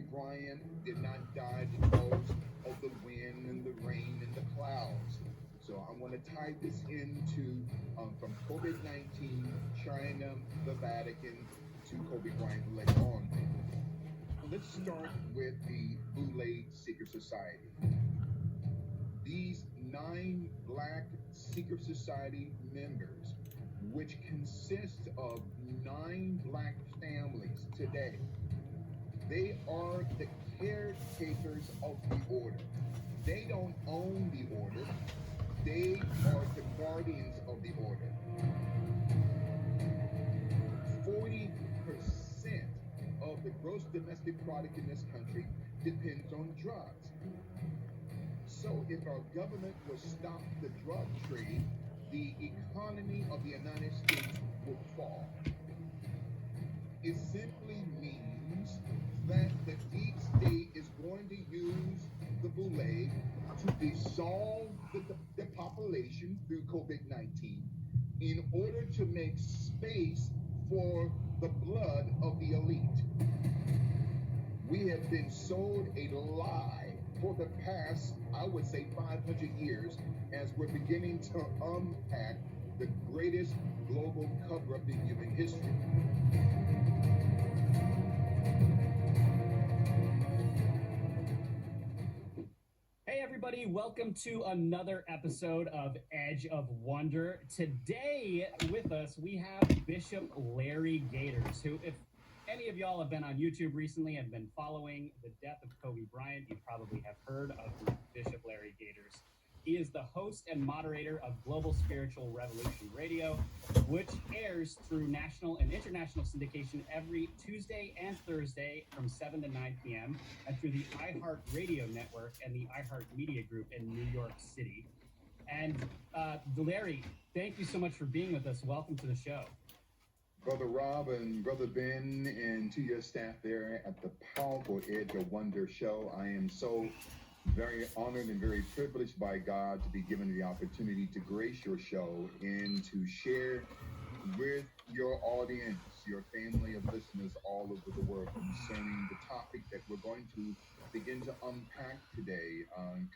Kobe Bryant did not die because of the wind and the rain and the clouds. So I want to tie this into from COVID-19, China, the Vatican, to Kobe Bryant later on. Let's start with the Boule Secret Society. These 9 Black Secret Society members, which consist of 9 Black families today, they are the caretakers of the order. They don't own the order. They are the guardians of the order. 40% of the gross domestic product in this country depends on drugs. So if our government would stop the drug trade, the economy of the United States would fall. It simply means that the deep state is going to use the Boule to dissolve the population through COVID-19 in order to make space for the blood of the elite. We have been sold a lie for the past, I would say, 500 years as we're beginning to unpack the greatest global cover-up in human history. Hey everybody, welcome to another episode of Edge of Wonder. Today with us we have Bishop Larry Gaiters, who, if any of y'all have been on YouTube recently and been following the death of Kobe Bryant, you probably have heard of Bishop Larry Gaiters. He is the host and moderator of Global Spiritual Revolution Radio, which airs through national and international syndication every Tuesday and Thursday from 7 to 9 p.m. and through the iHeart Radio Network and the iHeart Media Group in New York City. And Larry, thank you so much for being with us. Welcome to the show. Brother Rob and Brother Ben, and to your staff there at the powerful Edge of Wonder show, I am so very honored and very privileged by God to be given the opportunity to grace your show and to share with your audience, your family of listeners all over the world, concerning the topic that we're going to begin to unpack today,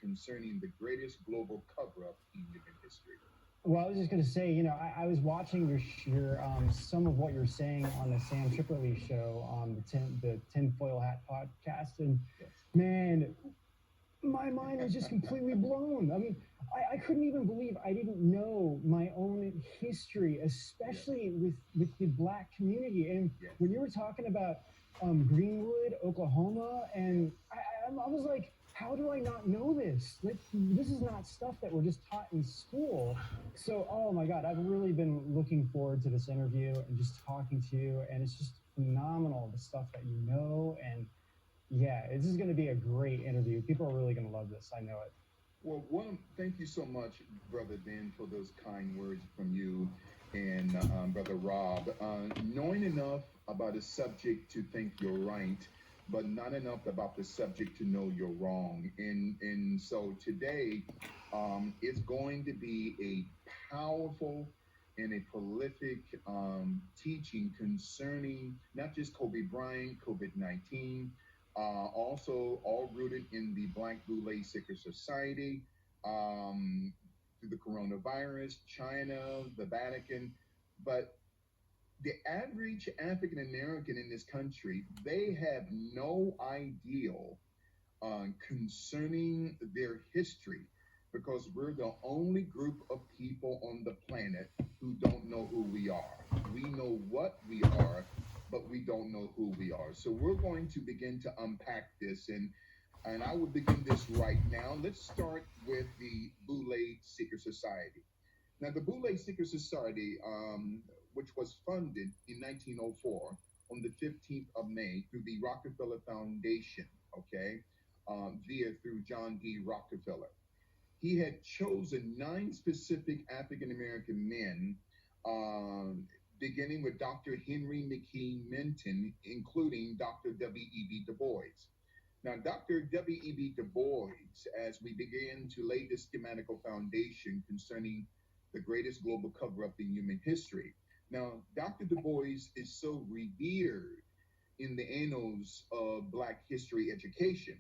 concerning the greatest global cover-up in human history. Well, I was just going to say, I was watching your some of what you're saying on the Sam Tripoli show on the Tinfoil Hat podcast, and Yes. Man, my mind was just completely blown. I mean, I couldn't even believe I didn't know my own history, especially with the Black community. And Yes. when you were talking about Greenwood, Oklahoma, and I was like, how do I not know this? Like, this is not stuff that we're just taught in school. So, oh my God, I've really been looking forward to this interview and just talking to you. And it's just phenomenal, the stuff that you know. And yeah, this is going to be a great interview. People are really going to love this. I know it. Well, thank you so much, Brother Ben, for those kind words from you and Brother Rob. Knowing enough about a subject to think you're right, but not enough about the subject to know you're wrong. And so today, it's going to be a powerful and a prolific teaching concerning not just Kobe Bryant, COVID-19, also all rooted in the Black Boule Secret Society, through the coronavirus, China, the Vatican. But the average African American in this country, they have no idea concerning their history, because we're the only group of people on the planet who don't know who we are. We know what we are, but we don't know who we are. So we're going to begin to unpack this, and I will begin this right now. Let's start with the Boule Secret Society. Now, the Boule Secret Society, which was funded in 1904 on the 15th of May through the Rockefeller Foundation, through John D. Rockefeller. He had chosen 9 specific African American men, beginning with Dr. Henry McKee Minton, including Dr. W.E.B. Du Bois. Now, Dr. W.E.B. Du Bois, as we begin to lay the schematical foundation concerning the greatest global cover-up in human history. Now, Dr. Du Bois is so revered in the annals of Black history education.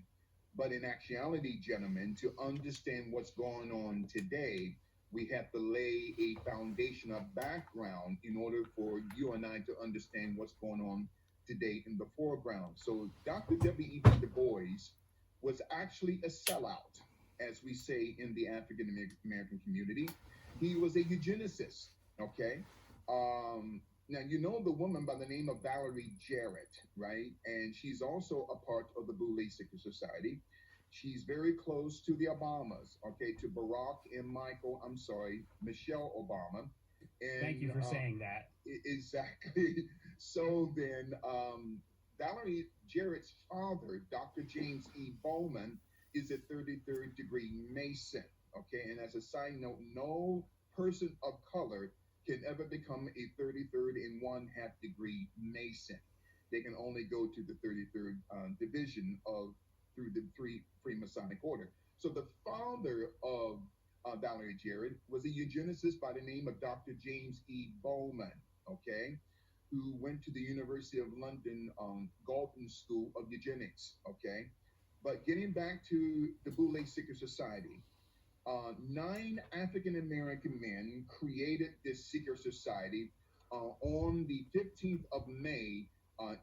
But in actuality, gentlemen, to understand what's going on today, we have to lay a foundation of background in order for you and I to understand what's going on today in the foreground. So Dr. W.E.B. Du Bois was actually a sellout, as we say in the African American community. He was a eugenicist, okay? Now, you know the woman by the name of Valerie Jarrett, right? And she's also a part of the Boule Secret Society. She's very close to the Obamas, okay, to Barack and Michelle Obama. Thank And you for saying that. exactly. So then, Valerie Jarrett's father, Dr. James E. Bowman, is a 33rd degree Mason, okay? And as a side note, no person of color can ever become a 33rd and one half degree Mason. They can only go to the 33rd division of through the Freemasonic order. So the father of Valerie Jarrett was a eugenicist by the name of Dr. James E. Bowman, okay, who went to the University of London Galton School of Eugenics, okay. But getting back to the Boule Secret Society, nine African American men created this secret society on the 15th of May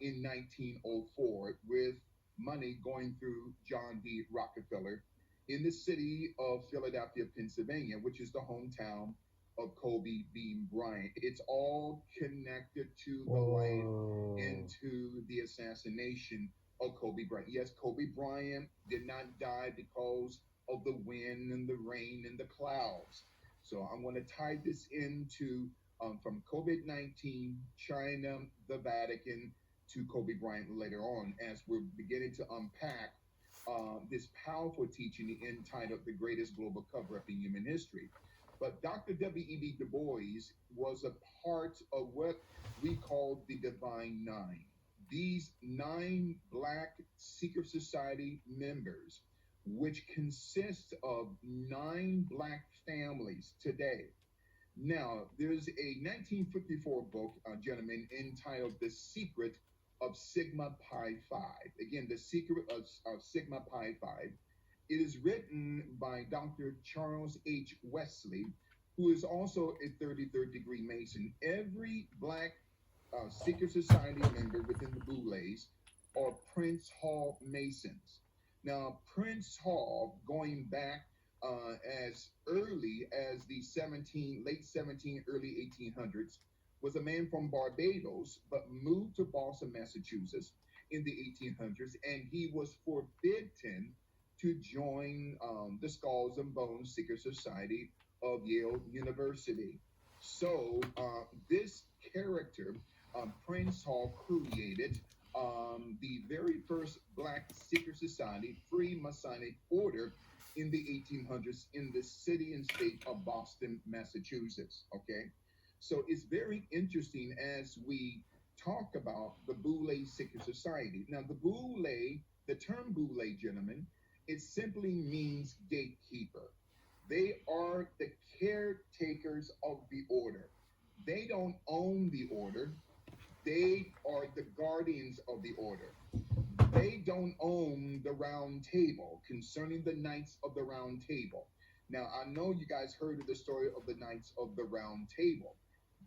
in 1904 with money going through John D. Rockefeller in the city of Philadelphia, Pennsylvania, which is the hometown of Kobe Bean Bryant. It's all connected to the life and to the assassination of Kobe Bryant. Yes, Kobe Bryant did not die because of the wind and the rain and the clouds. So I'm going to tie this into from COVID 19, China, the Vatican, to Kobe Bryant later on, as we're beginning to unpack this powerful teaching entitled The Greatest Global Cover Up in Human History. But Dr. W.E.B. Du Bois was a part of what we call the Divine Nine. These nine Black secret society members, which consists of nine Black families today. Now, there's a 1954 book, gentlemen, entitled The Secret of Sigma Pi Phi. Again, The Secret of Sigma Pi Phi. It is written by Dr. Charles H. Wesley, who is also a 33rd degree Mason. Every Black secret society member within the Boules are Prince Hall Masons. Now, Prince Hall, going back as early as the late 17, early 1800s, was a man from Barbados, but moved to Boston, Massachusetts in the 1800s, and he was forbidden to join the Skulls and Bones Secret Society of Yale University. So this character, Prince Hall, created the very first Black secret society, Free Masonic Order, in the 1800s in the city and state of Boston, Massachusetts. Okay, so it's very interesting as we talk about the Boule Secret Society. Now, the term Boule, gentlemen, it simply means gatekeeper. They are the caretakers of the order. They don't own the order. They are the guardians of the order. They don't own the round table concerning the Knights of the Round Table. Now, I know you guys heard of the story of the Knights of the Round Table,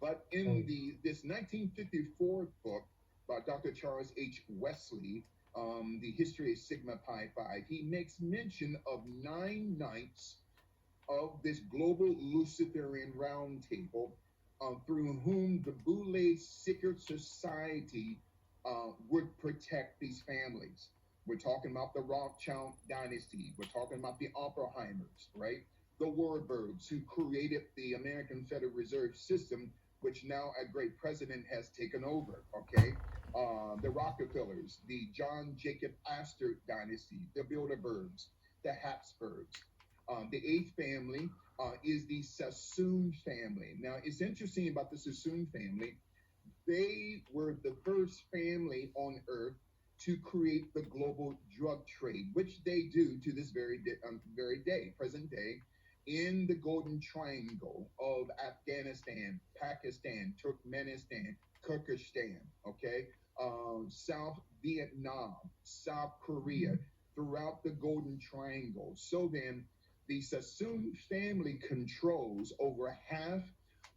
but in this 1954 book by Dr. Charles H. Wesley, The History of Sigma Pi Phi, he makes mention of nine knights of this global Luciferian round table through whom the Boule Secret Society would protect these families. We're talking about the Rothschild dynasty. We're talking about the Oppenheimers, right? The Warburgs, who created the American Federal Reserve System, which now a great president has taken over, okay? The Rockefellers, the John Jacob Astor dynasty, the Bilderbergs, the Habsburgs. The eighth family is the Sassoon family. Now, it's interesting about the Sassoon family. They were the first family on earth to create the global drug trade, which they do to this very day, present day. in the Golden Triangle of Afghanistan, Pakistan, Turkmenistan, Kyrgyzstan, okay, South Vietnam, South Korea, throughout the Golden Triangle. So then, the Sassoon family controls over half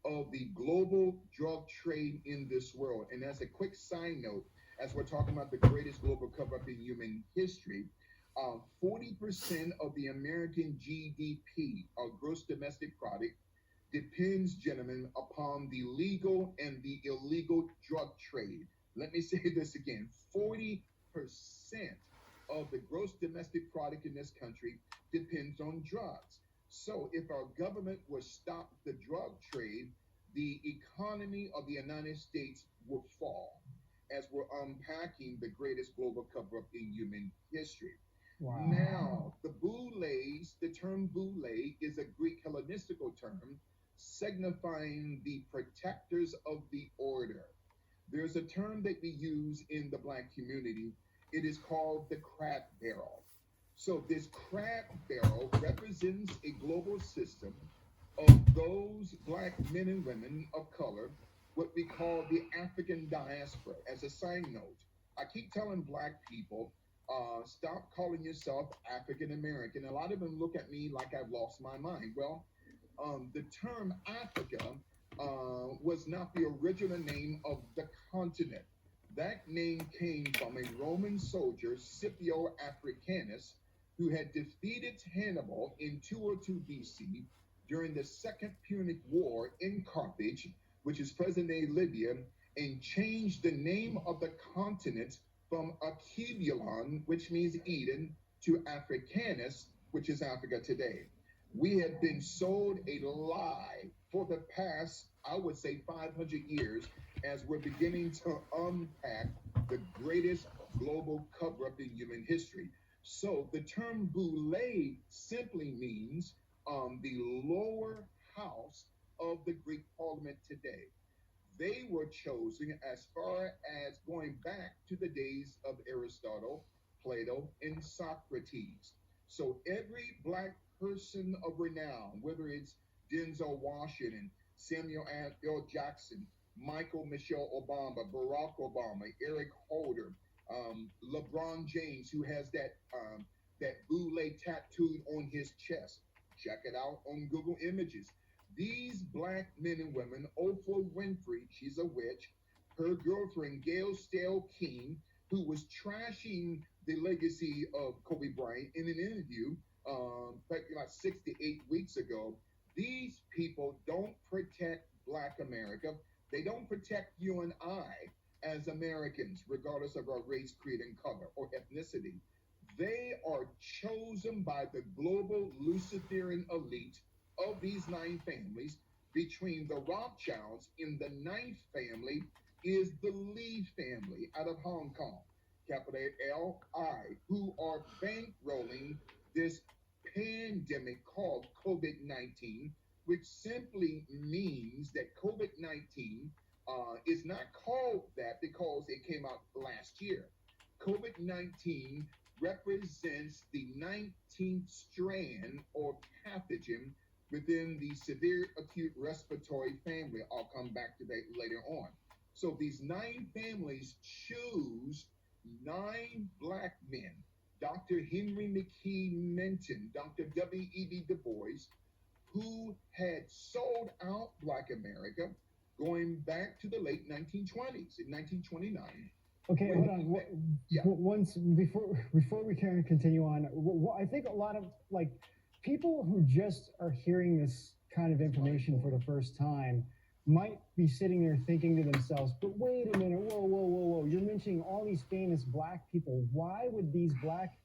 of the global drug trade in this world. And as a quick side note, as we're talking about the greatest global cover up in human history, 40% of the American GDP, or gross domestic product, depends, gentlemen, upon the legal and the illegal drug trade. Let me say this again: 40% of the gross domestic product in this country depends on drugs. So if our government would stop the drug trade, the economy of the United States would fall, as we're unpacking the greatest global cover up in human history. Wow. Now, the boulets, the term boule is a Greek Hellenistical term signifying the protectors of the order. There's a term that we use in the Black community. It is called the crab barrel. So, this crab barrel represents a global system of those Black men and women of color, what we call the African diaspora. As a side note, I keep telling Black people, stop calling yourself African American. A lot of them look at me like I've lost my mind. Well, the term Africa was not the original name of the continent. That name came from a Roman soldier, Scipio Africanus, who had defeated Hannibal in 202 BC during the Second Punic War in Carthage, which is present-day Libya, and changed the name of the continent from Akibulon, which means Eden, to Africanus, which is Africa today. We have been sold a lie for the past, I would say, 500 years, as we're beginning to unpack the greatest global cover up in human history. So the term boule simply means the lower house of the Greek parliament today. They were chosen as far as going back to the days of Aristotle, Plato, and Socrates. So every Black person of renown, whether it's Denzel Washington, Samuel L. Jackson, Michael Michelle Obama, Barack Obama, Eric Holder, LeBron James, who has that boule tattooed on his chest. Check it out on Google Images. These Black men and women, Oprah Winfrey, she's a witch, her girlfriend Gail Stale King, who was trashing the legacy of Kobe Bryant in an interview back about 6 to 8 weeks ago. These people don't protect Black America. They don't protect you and I as Americans, regardless of our race, creed, and color or ethnicity. They are chosen by the global Luciferian elite of these 9 families. Between the Rothschilds in the ninth family is the Lee family out of Hong Kong, capital L-I, who are bankrolling this pandemic called COVID-19, which simply means that COVID-19 is not called that because it came out last year. COVID-19 represents the 19th strand or pathogen within the severe acute respiratory family. I'll come back to that later on. So these 9 families choose 9 Black men: Dr. Henry McKee Menton, Dr. W.E.B. Du Bois, who had sold out Black America going back to the late 1920s, in 1929. Okay, hold on. Yeah. Once before we can continue on, I think a lot of like people who just are hearing this kind of information for the first time might be sitting there thinking to themselves, "But wait a minute, whoa! You're mentioning all these famous Black people. Why would these Black,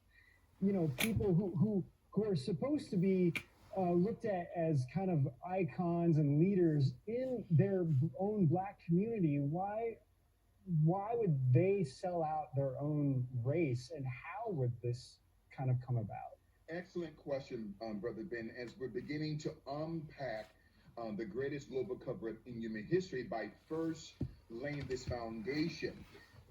people who are supposed to be looked at as kind of icons and leaders in their own Black community, why would they sell out their own race, and how would this kind of come about?" Excellent question, Brother Ben. As we're beginning to unpack the greatest global cover in human history by first laying this foundation,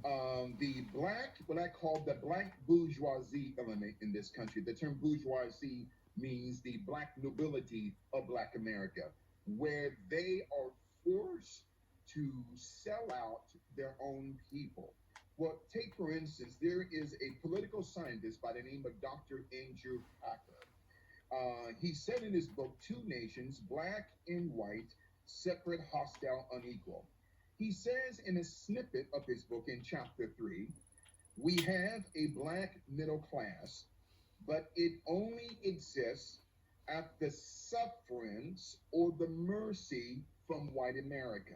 the Black, what I call the Black bourgeoisie element in this country. The term bourgeoisie means the black nobility of Black America, where they are forced to sell out their own people. Well, take for instance, there is a political scientist by the name of Dr. Andrew Packer. He said in his book, Two Nations, Black and White, Separate, Hostile, Unequal. He says in a snippet of his book in chapter 3, we have a black middle class, but it only exists at the sufferance or the mercy from white America.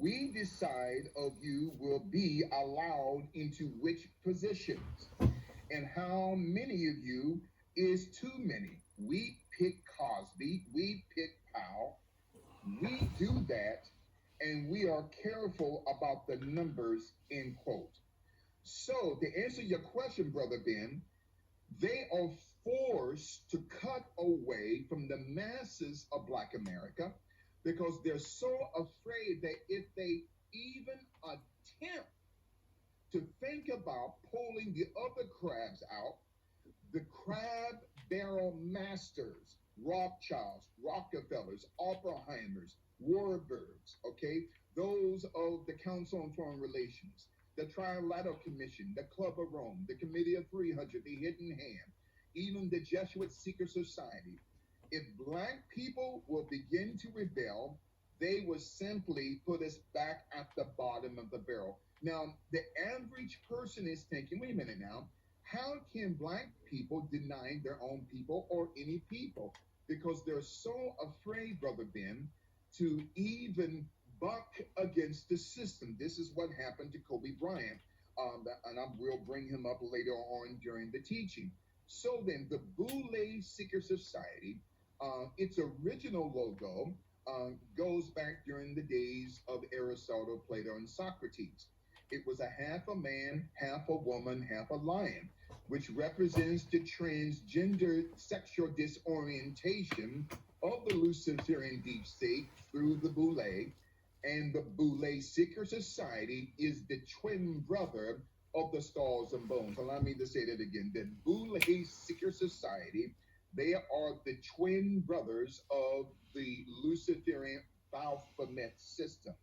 We decide of you will be allowed into which positions and how many of you is too many. We pick Cosby, we pick Powell, we do that, and we are careful about the numbers, end quote. So, to answer your question, Brother Ben, they are forced to cut away from the masses of Black America because they're so afraid that if they even attempt to think about pulling the other crabs out, the crab barrel masters, Rothschilds, Rockefellers, Oppenheimers, Warburgs, okay, those of the Council on Foreign Relations, the Trilateral Commission, the Club of Rome, the Committee of 300, the Hidden Hand, even the Jesuit Secret Society. If black people will begin to rebel, they will simply put us back at the bottom of the barrel. Now, the average person is thinking, wait a minute now, how can black people deny their own people or any people? Because they're so afraid, Brother Ben, to even buck against the system. This is what happened to Kobe Bryant. And I will bring him up later on during the teaching. So then, the Boule Secret Society, its original logo goes back during the days of Aristotle, Plato, and Socrates. It was a half a man, half a woman, half a lion, which represents the transgender sexual disorientation of the Luciferian deep state through the Boule. And the Boule Secret Society is the twin brother of the Skulls and Bones. Allow me to say that again. The Boule Secret Society, they are the twin brothers of the Luciferian Baphomet system.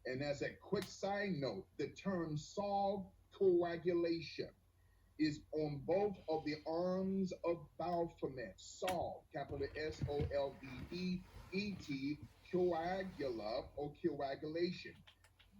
And as a quick side note, the term solve coagulation is on both of the arms of Baphomet. Solve, capital SOLVEET, coagula or coagulation.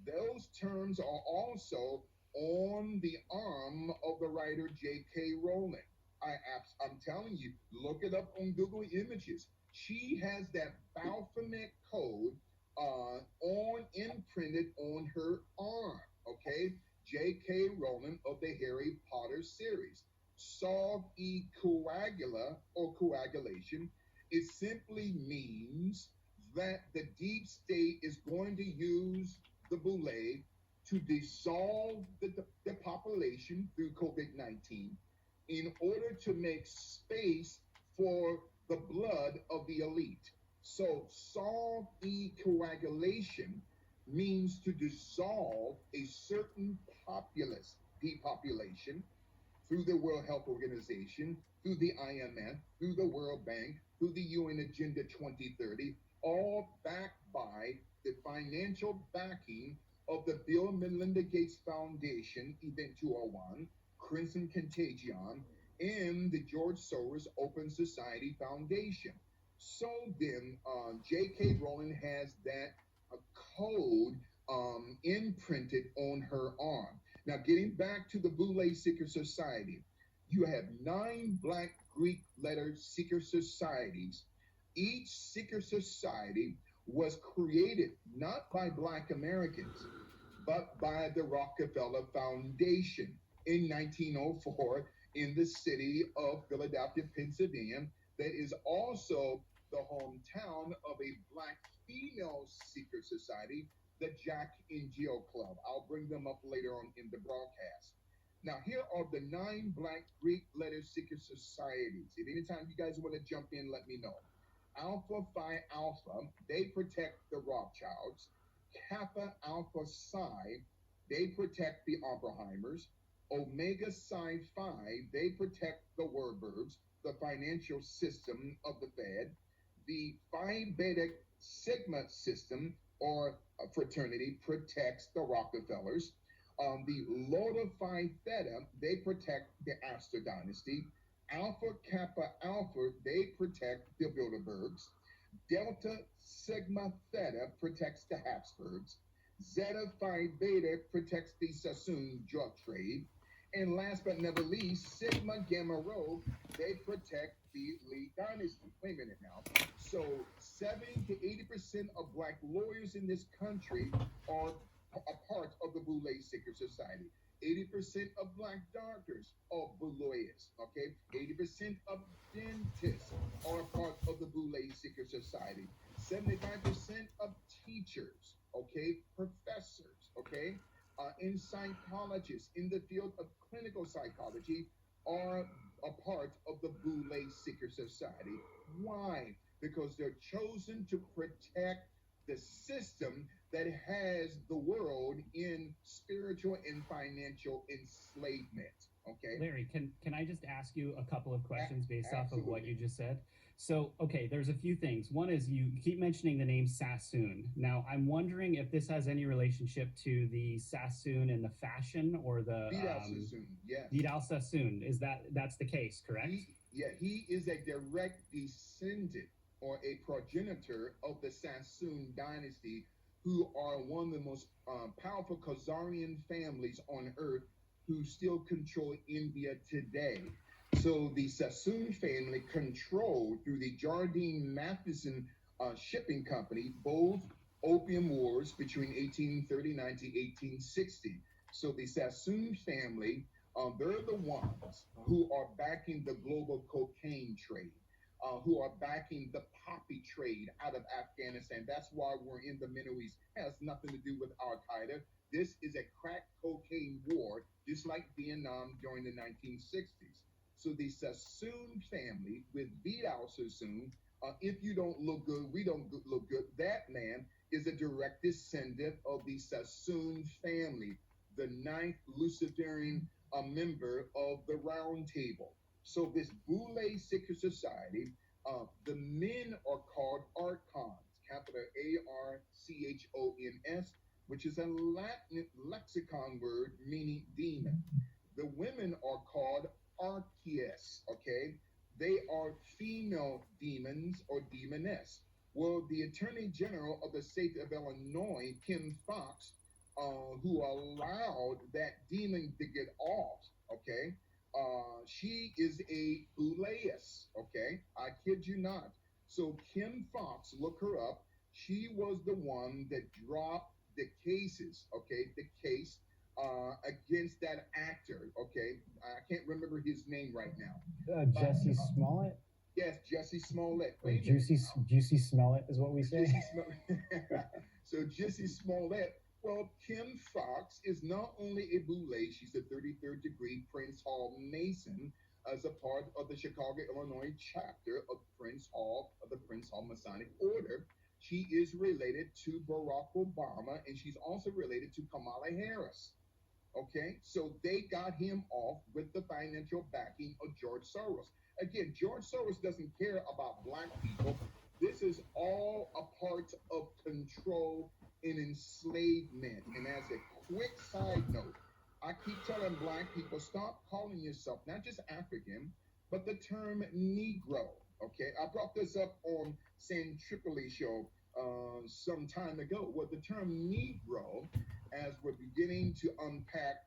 Those terms are also on the arm of the writer J.K. Rowling. I'm telling you, look it up on Google Images. She has that Baphomet code on imprinted on her arm. Okay, J.K. Rowling of the Harry Potter series. Solve e coagula or coagulation. It simply means that the deep state is going to use the Boule to dissolve the population through COVID-19 in order to make space for the blood of the elite. So, solve e-coagulation means to dissolve a certain populace, depopulation, through the World Health Organization, through the IMF, through the World Bank, through the UN Agenda 2030, all backed by the financial backing of the Bill and Melinda Gates Foundation, Event 201, Crimson Contagion, and the George Soros Open Society Foundation. So then, J.K. Rowling has that code imprinted on her arm. Now, getting back to the Boule Secret Society, you have 9 Black Greek letter secret societies. Each secret society was created not by Black Americans, but by the Rockefeller Foundation in 1904 in the city of Philadelphia, Pennsylvania, that is also the hometown of a Black female secret society, the Jack and Jill Club. I'll bring them up later on in the broadcast. Now, here are the 9 Black Greek letter secret societies. At any time you guys want to jump in, let me know. Alpha Phi Alpha, they protect the Rothschilds. Kappa Alpha Psi, they protect the Oppenheimers. Omega Psi Phi, they protect the Warburgs. the financial system of the Fed, the Phi Beta Sigma system or fraternity protects the Rockefellers. The Lambda Phi Theta, they protect the Astor dynasty. Alpha Kappa Alpha, they protect the Bilderbergs. Delta Sigma Theta protects the Habsburgs. Zeta Phi Beta protects the Sassoon drug trade. And last but never least, Sigma Gamma Rho, they protect the Lee dynasty. Wait a minute now. So 70 to 80% of black lawyers in this country are a part of the Boule Secret Society. 80% of black doctors are Bouloists, okay? 80% of dentists are a part of the Boule Secret Society. 75% of teachers, okay? Professors, okay? And psychologists in the field of clinical psychology are a part of the Boule Secret Society. Why? Because they're chosen to protect the system that has the world in spiritual and financial enslavement. Okay. Larry, can I just ask you a couple of questions based off of what Absolutely. you just said? So, okay, there's a few things. One is you keep mentioning the name Sassoon. Now, I'm wondering if this has any relationship to the Sassoon in the fashion or the Vidal Sassoon, yes. Vidal Sassoon. That's the case, correct? He is a direct descendant or a progenitor of the Sassoon dynasty, who are one of the most powerful Khazarian families on earth who still control India today. So the Sassoon family controlled, through the Jardine Matheson shipping company, both opium wars between 1839 to 1860. So the Sassoon family, they're the ones who are backing the global cocaine trade, who are backing the poppy trade out of Afghanistan. That's why we're in the Middle East. It has nothing to do with Al-Qaeda. This is a crack cocaine war, just like Vietnam during the 1960s. So the Sassoon family with Vidal Sassoon, if you don't look good, we don't look good. That man is a direct descendant of the Sassoon family, the ninth Luciferian member of the Round Table. So this Boule Secret Society, the men are called archons, capital Archons, which is a Latin lexicon word meaning demon. The women are called archies, okay? They are female demons or demoness. Well, the Attorney General of the state of Illinois, Kim Fox, who allowed that demon to get off, okay? She is a Bouleist, okay? I kid you not. So Kim Fox, look her up. She was the one that dropped the cases, okay? The case against that actor, okay? I can't remember his name right now. Jesse Smollett? Yes, Jesse Smollett. Or Juicy Smollett is what we say. So Jesse Smollett. Well, Kim Fox is not only a Boule, she's a 33rd degree Prince Hall Mason as a part of the Chicago, Illinois chapter of Prince Hall, of the Prince Hall Masonic Order. She is related to Barack Obama, and she's also related to Kamala Harris. Okay, so they got him off with the financial backing of George Soros. Again, George Soros doesn't care about black people. This is all a part of control and enslavement. And as a quick side note, I keep telling black people, stop calling yourself not just African, but the term Negro. Okay, I brought this up on San Tripoli show some time ago. Well, the term Negro, as we're beginning to unpack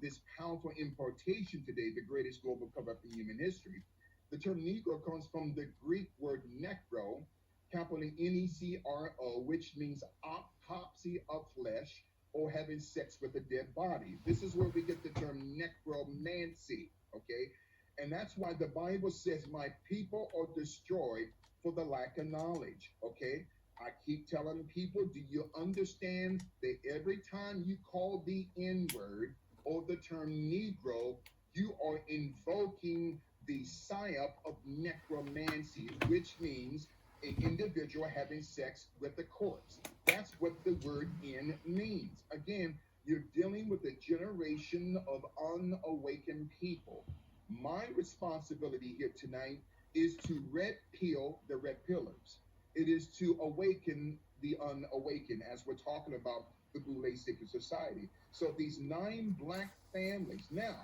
this powerful importation today, the greatest global cover-up in human history, the term Negro comes from the Greek word necro, capital Necro, which means autopsy of flesh or having sex with a dead body. This is where we get the term necromancy, okay? And that's why the Bible says, my people are destroyed for the lack of knowledge, okay? I keep telling people, do you understand that every time you call the N-word or the term Negro, you are invoking the psyop of necromancy, which means an individual having sex with a corpse. That's what the word N means. Again, you're dealing with a generation of unawakened people. My responsibility here tonight is to red pill the red pillars. It is to awaken the unawakened as we're talking about the Boule Secret Society. So these 9 black families. Now,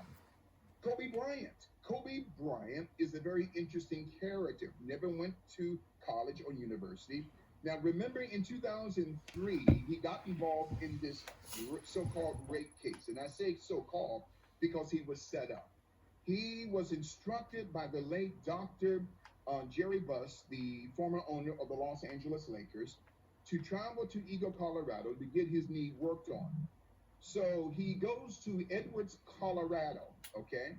Kobe Bryant. Kobe Bryant is a very interesting character. Never went to college or university. Now, remember in 2003, he got involved in this so-called rape case. And I say so-called because he was set up. He was instructed by the late Dr. Jerry Buss, the former owner of the Los Angeles Lakers, to travel to Eagle, Colorado to get his knee worked on. So he goes to Edwards, Colorado, okay?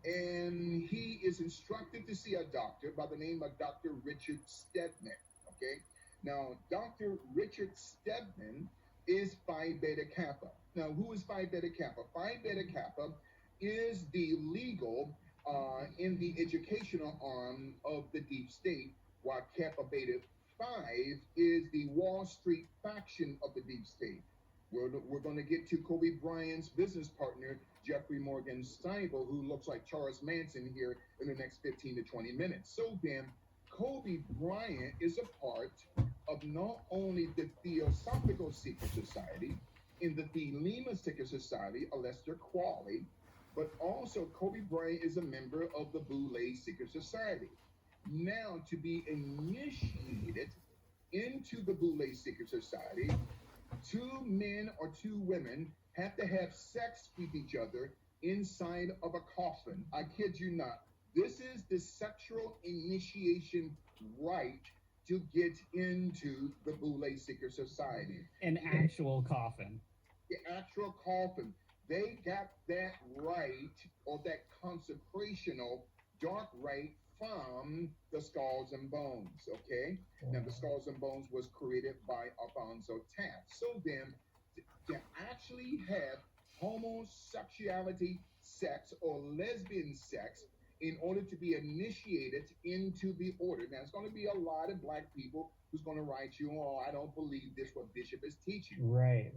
And he is instructed to see a doctor by the name of Dr. Richard Stedman, okay? Now, Dr. Richard Stedman is Phi Beta Kappa. Now, who is Phi Beta Kappa? Phi Beta Kappa is the legal in the educational arm of the deep state, while Kappa Beta 5 is the Wall Street faction of the deep state. We're going to get to Kobe Bryant's business partner, Jeffrey Morgan Steibel, who looks like Charles Manson here in the next 15 to 20 minutes. So then, Kobe Bryant is a part of not only the Theosophical Secret Society, in the Thelema Secret Society, Aleister Crowley, but also Kobe Bryant is a member of the Boule Secret Society. Now, to be initiated into the Boule Secret Society, 2 men or 2 women have to have sex with each other inside of a coffin. I kid you not. This is the sexual initiation rite to get into the Boule Secret Society. An actual coffin. The actual coffin. They got that right, or that consecrational dark rite, from the Skulls and Bones, okay? Now, the Skulls and Bones was created by Alfonso Taft. So then, to actually have homosexuality sex or lesbian sex in order to be initiated into the order. Now, it's going to be a lot of black people who's going to write you, oh, I don't believe this, what Bishop is teaching. Right.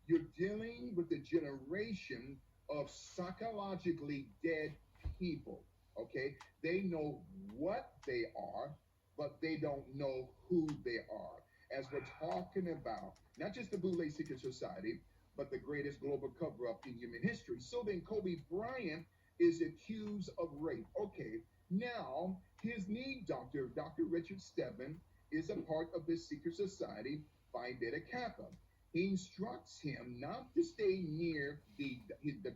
You're dealing with a generation of psychologically dead people, okay? They know what they are, but they don't know who they are. As we're talking about not just the Boule Secret Society, but the greatest global cover-up in human history. So then Kobe Bryant is accused of rape. Okay, now his knee doctor, Dr. Richard Stedman, is a part of this secret society, Phi Beta Kappa. He instructs him not to stay near the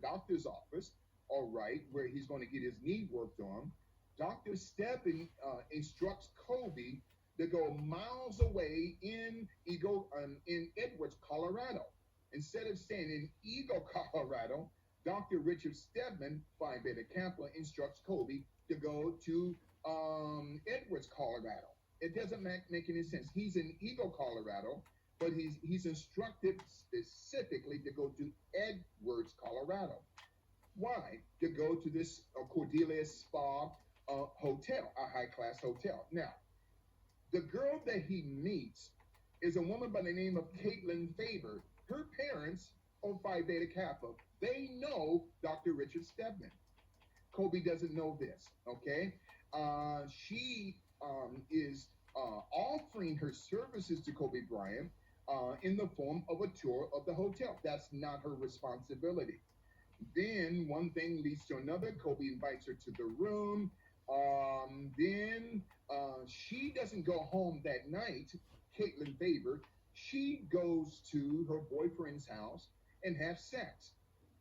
doctor's office, all right, where he's going to get his knee worked on. Dr. Stedman instructs Kobe to go miles away in Edwards, Colorado. Instead of staying in Eagle, Colorado, Dr. Richard Stedman, Phi Beta Kappa, instructs Kobe to go to Edwards, Colorado. It doesn't make any sense. He's in Eagle, Colorado, but he's instructed specifically to go to Edwards, Colorado. Why? To go to this Cordelia Spa hotel, a high-class hotel. Now, the girl that he meets is a woman by the name of Caitlin Faber. Her parents are Phi Beta Kappa. They know Dr. Richard Stedman. Kobe doesn't know this, okay? She is offering her services to Kobe Bryant in the form of a tour of the hotel. That's not her responsibility. Then one thing leads to another. Kobe invites her to the room. Then she doesn't go home that night, Caitlin Faber. She goes to her boyfriend's house and have sex.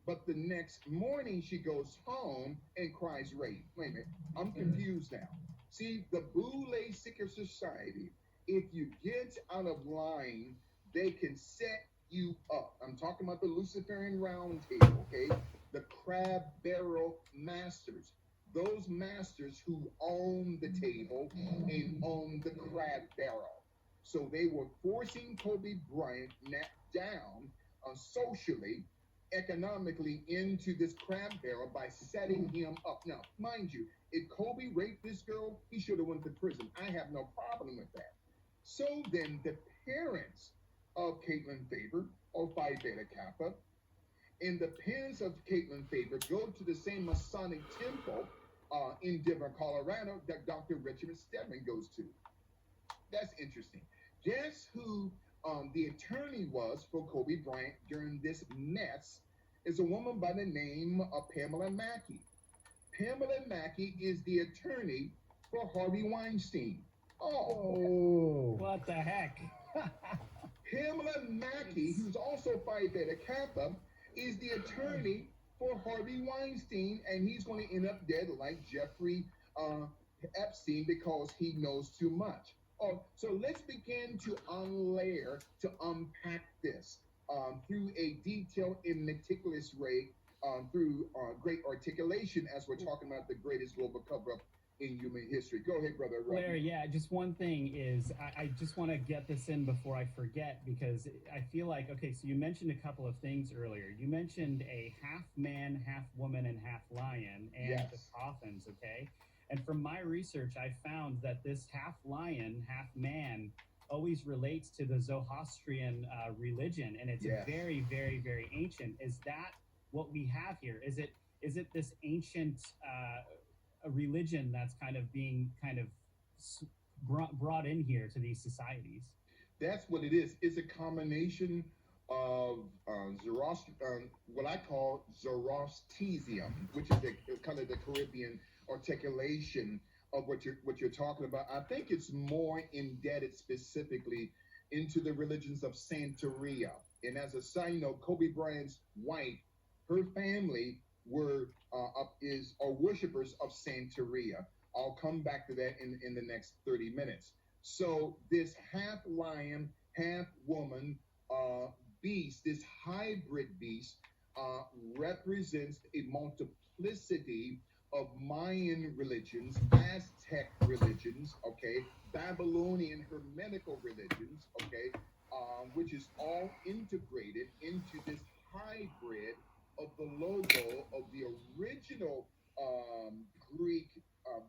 But the next morning she goes home and cries rape. Wait a minute, I'm confused now. See, the Boule Secret Society, if you get out of line, they can set you up. I'm talking about the Luciferian Round Table, okay? The Crab Barrel Masters. Those masters who own the table and own the crab barrel. So they were forcing Kobe Bryant down socially, economically into this crab barrel by setting him up. Now, mind you, if Kobe raped this girl, he should have went to prison. I have no problem with that. So then the parents of Caitlin Faber, or Phi Beta Kappa, And the parents of Caitlin Faber go to the same Masonic temple in Denver, Colorado, that Dr. Richard Stedman goes to. That's interesting. Guess who the attorney was for Kobe Bryant during this mess? Is a woman by the name of Pamela Mackey. Pamela Mackey is the attorney for Harvey Weinstein. Oh, What the heck? Pamela Mackey, who's also Phi Beta Kappa, is the attorney for Harvey Weinstein, and he's going to end up dead like Jeffrey Epstein because he knows too much. Oh, so let's begin to unlayer, to unpack this through a detailed and meticulous way, through great articulation, as we're talking about the greatest global cover-up in human history. Go ahead, brother. Larry, yeah, just one thing is I just want to get this in before I forget, because I feel like, okay, so you mentioned a couple of things earlier. You mentioned a half man, half woman, and half lion, and Yes. the coffins, okay? And from my research, I found that this half lion, half man always relates to the Zoroastrian religion, and it's Yes. very, very, very ancient. Is that what we have here? Is it this ancient a religion that's kind of being brought in here to these societies? That's what it is. It's a combination of what I call Zoroastrianism, which is kind of the Caribbean articulation of what you're talking about. I think it's more indebted specifically into the religions of Santeria. And as a side note, Kobe Bryant's wife, her family are worshippers of Santeria. I'll come back to that in the next 30 minutes. So this half lion, half woman beast, this hybrid beast, represents a multiplicity of Mayan religions, Aztec religions, okay, Babylonian Hermetical religions, okay, which is all integrated into this hybrid of the logo of the original Greek,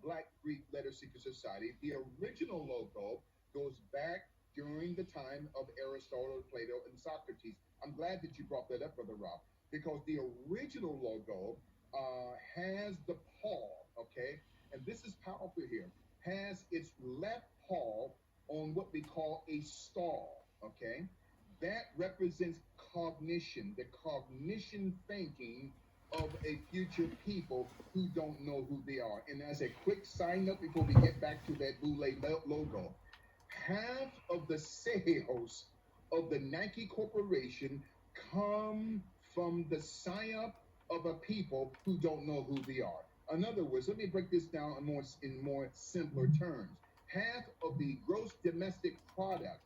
Black Greek Letter Seeker Society. The original logo goes back during the time of Aristotle, Plato, and Socrates. I'm glad that you brought that up, Brother Rob, because the original logo has the paw, okay, and this is powerful here, has its left paw on what we call a stall, okay? That represents cognition, the cognition thinking of a future people who don't know who they are. And as a quick side note before we get back to that Boule logo, half of the sales of the Nike Corporation come from the psyop of a people who don't know who they are. In other words, let me break this down in more simpler terms. Half of the gross domestic product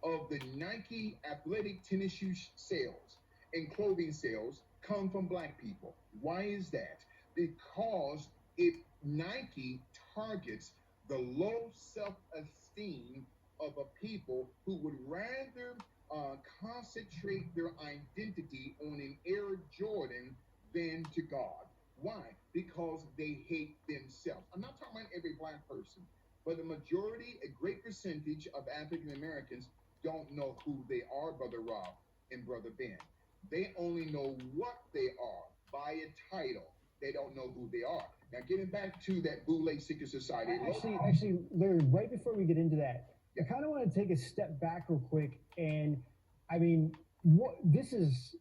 of the Nike athletic tennis shoe sales and clothing sales come from Black people. Why is that? Because Nike targets the low self-esteem of a people who would rather concentrate their identity on an Air Jordan than to God. Why? Because they hate themselves. I'm not talking about every Black person, but the majority, a great percentage of African Americans don't know who they are, Brother Rob and Brother Ben. They only know what they are by a title. They don't know who they are. Now, getting back to that Boule Secret Society. Actually, Larry, right before we get into that, I kind of want to take a step back real quick. And I mean, this is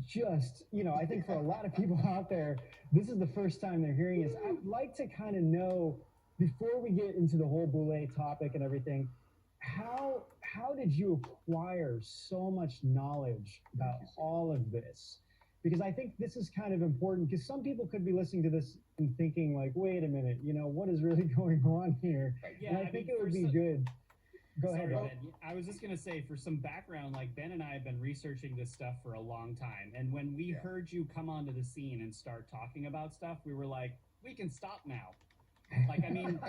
just, I think for a lot of people out there, this is the first time they're hearing this. I'd like to kind of know, before we get into the whole Boule topic and everything, how did you acquire so much knowledge about all of this? Because I think this is kind of important, because some people could be listening to this and thinking like, wait a minute, what is really going on here? Yeah, and I think it would be good. Go ahead, Rob. Ben. I was just going to say, for some background, like Ben and I have been researching this stuff for a long time. And when we heard you come onto the scene and start talking about stuff, we were like, we can stop now. Like, I mean,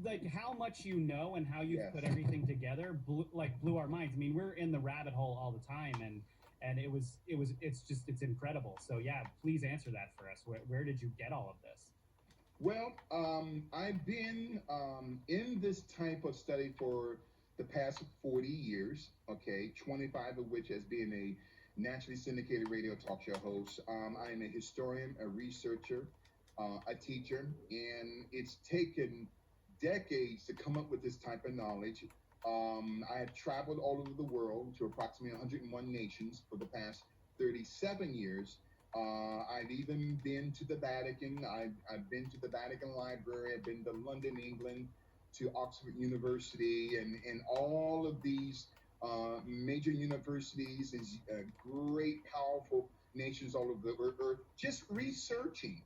like how much you know and how you've put everything together blew our minds. I mean, we're in the rabbit hole all the time, and it's incredible. So yeah, please answer that for us. Where did you get all of this? Well, I've been in this type of study for the past 40 years, okay, 25 of which has been a nationally syndicated radio talk show host. I am a historian, a researcher, a teacher, and it's taken decades to come up with this type of knowledge. I have traveled all over the world to approximately 101 nations for the past 37 years. I've even been to the Vatican. I've been to the Vatican Library. I've been to London, England, to Oxford University, and all of these major universities and great, powerful nations all over the earth, just researching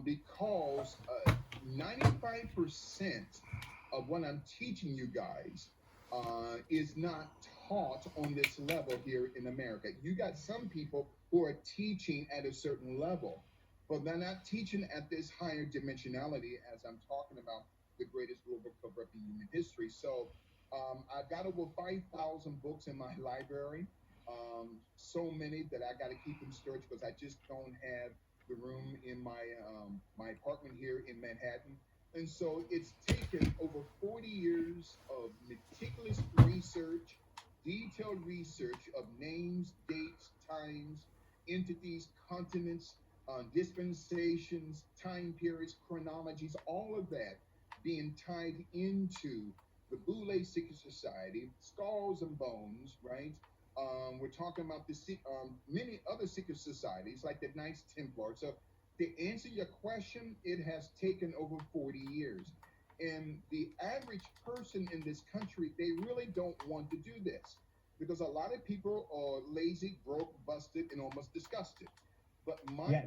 because 95% of what I'm teaching you guys is not taught on this level here in America. You got some people who are teaching at a certain level, but they're not teaching at this higher dimensionality as I'm talking about the greatest global cover up in human history. So I've got over 5,000 books in my library. So many that I got to keep in storage because I just don't have the room in my apartment here in Manhattan. And so it's taken over 40 years of meticulous research, detailed research of names, dates, times, entities, continents, dispensations, time periods, chronologies, all of that being tied into the Boule Secret Society, Skulls and Bones, right? We're talking about many other secret societies like the Knights Templar. So to answer your question, it has taken over 40 years. And the average person in this country, they really don't want to do this because a lot of people are lazy, broke, busted, and almost disgusted. But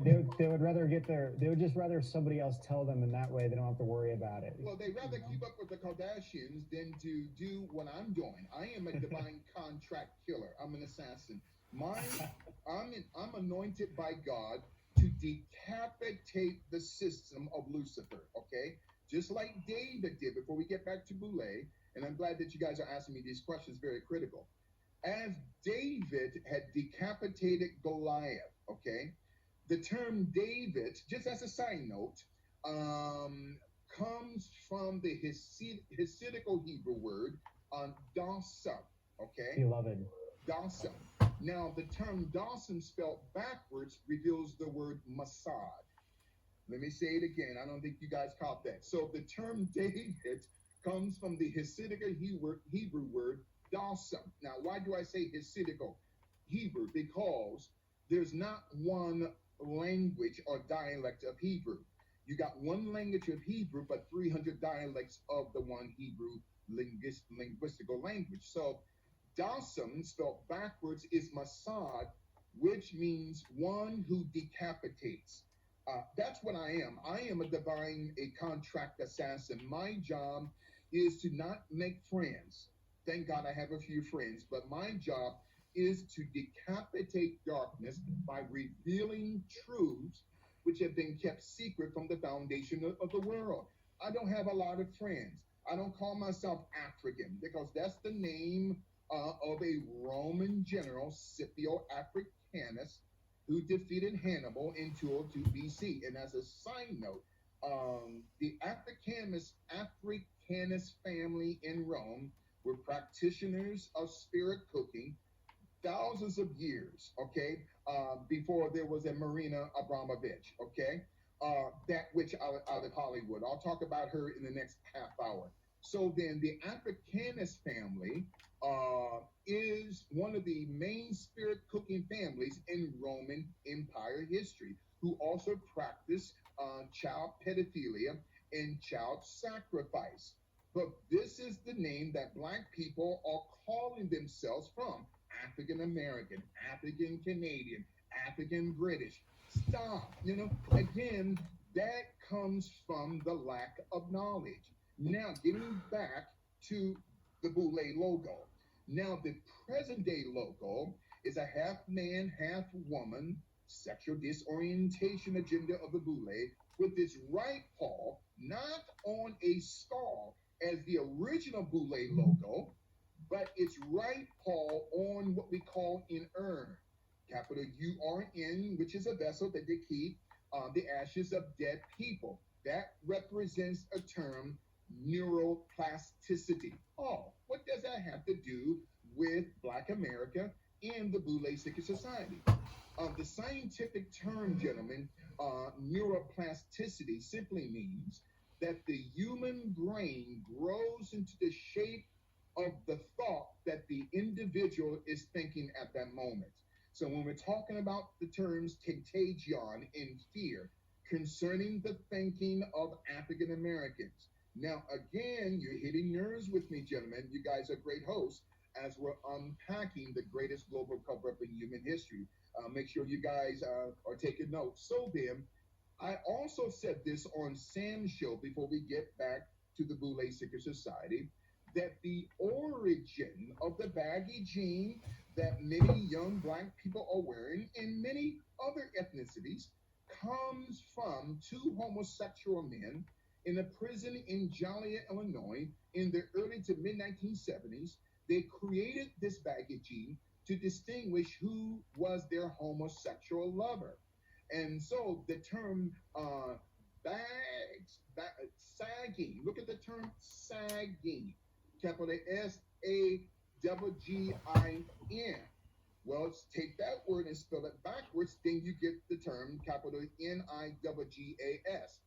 they would rather they would just rather somebody else tell them, in that way they don't have to worry about it. Well, they'd rather keep up with the Kardashians than to do what I'm doing. I am a divine contract killer. I'm an assassin. I'm anointed by God to decapitate the system of Lucifer, okay? Just like David did before we get back to Boule, and I'm glad that you guys are asking me these questions, very critical. As David had decapitated Goliath, okay? The term David, just as a side note, comes from the Hasidical Hebrew word Dasa, okay? Beloved. Dasa. Now, the term Dawson spelled backwards reveals the word Mossad. Let me say it again. I don't think you guys caught that. So the term David comes from the Hasidical Hebrew word Dasa. Now, why do I say Hasidical Hebrew? Because there's not one language or dialect of Hebrew. You got one language of Hebrew, but 300 dialects of the one Hebrew linguistical language. So Dasam, spelled backwards, is Mossad, which means one who decapitates. That's what I am. I am a contract assassin. My job is to not make friends. Thank God I have a few friends, but my job is to decapitate darkness by revealing truths which have been kept secret from the foundation of the world. I don't have a lot of friends. I don't call myself African because that's the name of a Roman general, Scipio Africanus, who defeated Hannibal in 202 BC. And as a side note, the Africanus family in Rome were practitioners of spirit cooking thousands of years, okay, before there was a Marina Abramovich, okay, that witch out of Hollywood. I'll talk about her in the next half hour. So then the Africanus family is one of the main spirit cooking families in Roman Empire history, who also practice child pedophilia and child sacrifice. But this is the name that Black people are calling themselves from. African American, African Canadian, African British. Stop. Again, that comes from the lack of knowledge. Now, getting back to the Boule logo. Now, the present day logo is a half man, half woman sexual disorientation agenda of the Boule with its right paw not on a skull as the original Boule logo, but its right paw on what we call an urn, capital URN, which is a vessel that they keep the ashes of dead people. That represents a term, neuroplasticity. Oh, what does that have to do with Black America in the Boule Secret Society. The scientific term, gentlemen, neuroplasticity simply means that the human brain grows into the shape of the thought that the individual is thinking at that moment. So when we're talking about the terms contagion and fear concerning the thinking of African Americans. Now, again, you're hitting nerves with me, gentlemen. You guys are great hosts as we're unpacking the greatest global cover-up in human history. Make sure you guys are taking notes. So then, I also said this on Sam's show before we get back to the Boule Secret Society, that the origin of the baggy jean that many young black people are wearing and many other ethnicities comes from two homosexual men in a prison in Joliet, Illinois in the early to mid 1970s. They created this baggy jean to distinguish who was their homosexual lover. And so the term sagging, look at the term sagging, capital SAGGIN. Well, take that word and spell it backwards, then you get the term capital NIGGAS.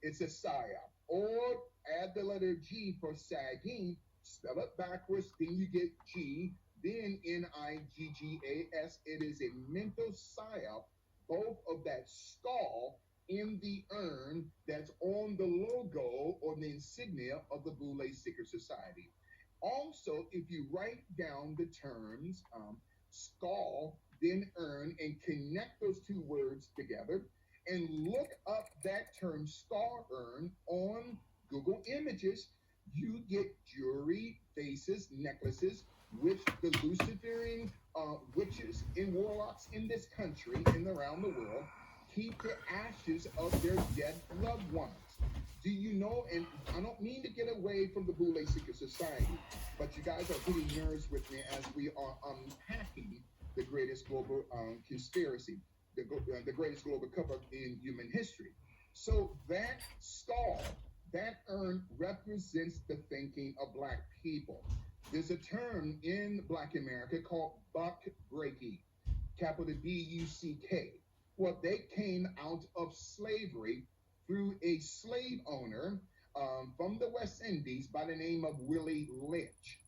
It's a psyop. Or add the letter G for sagging, spell it backwards, then you get G, then NIGGAS. It is a mental psyop, both of that skull in the urn that's on the logo or the insignia of the Boule Secret Society. Also, if you write down the terms skull, then urn, and connect those two words together, and look up that term skull urn on Google Images, you get jewelry, faces, necklaces, which the Luciferian witches and warlocks in this country and around the world keep the ashes of their dead loved ones. Do you know, and I don't mean to get away from the Boule Secret Society, but you guys are hitting nerves with me as we are unpacking the greatest global conspiracy, the greatest global cover in human history. So that skull, that urn represents the thinking of black people. There's a term in black America called buck breaking, capital BUCK. Well, they came out of slavery through a slave owner from the West Indies by the name of Willie Lynch.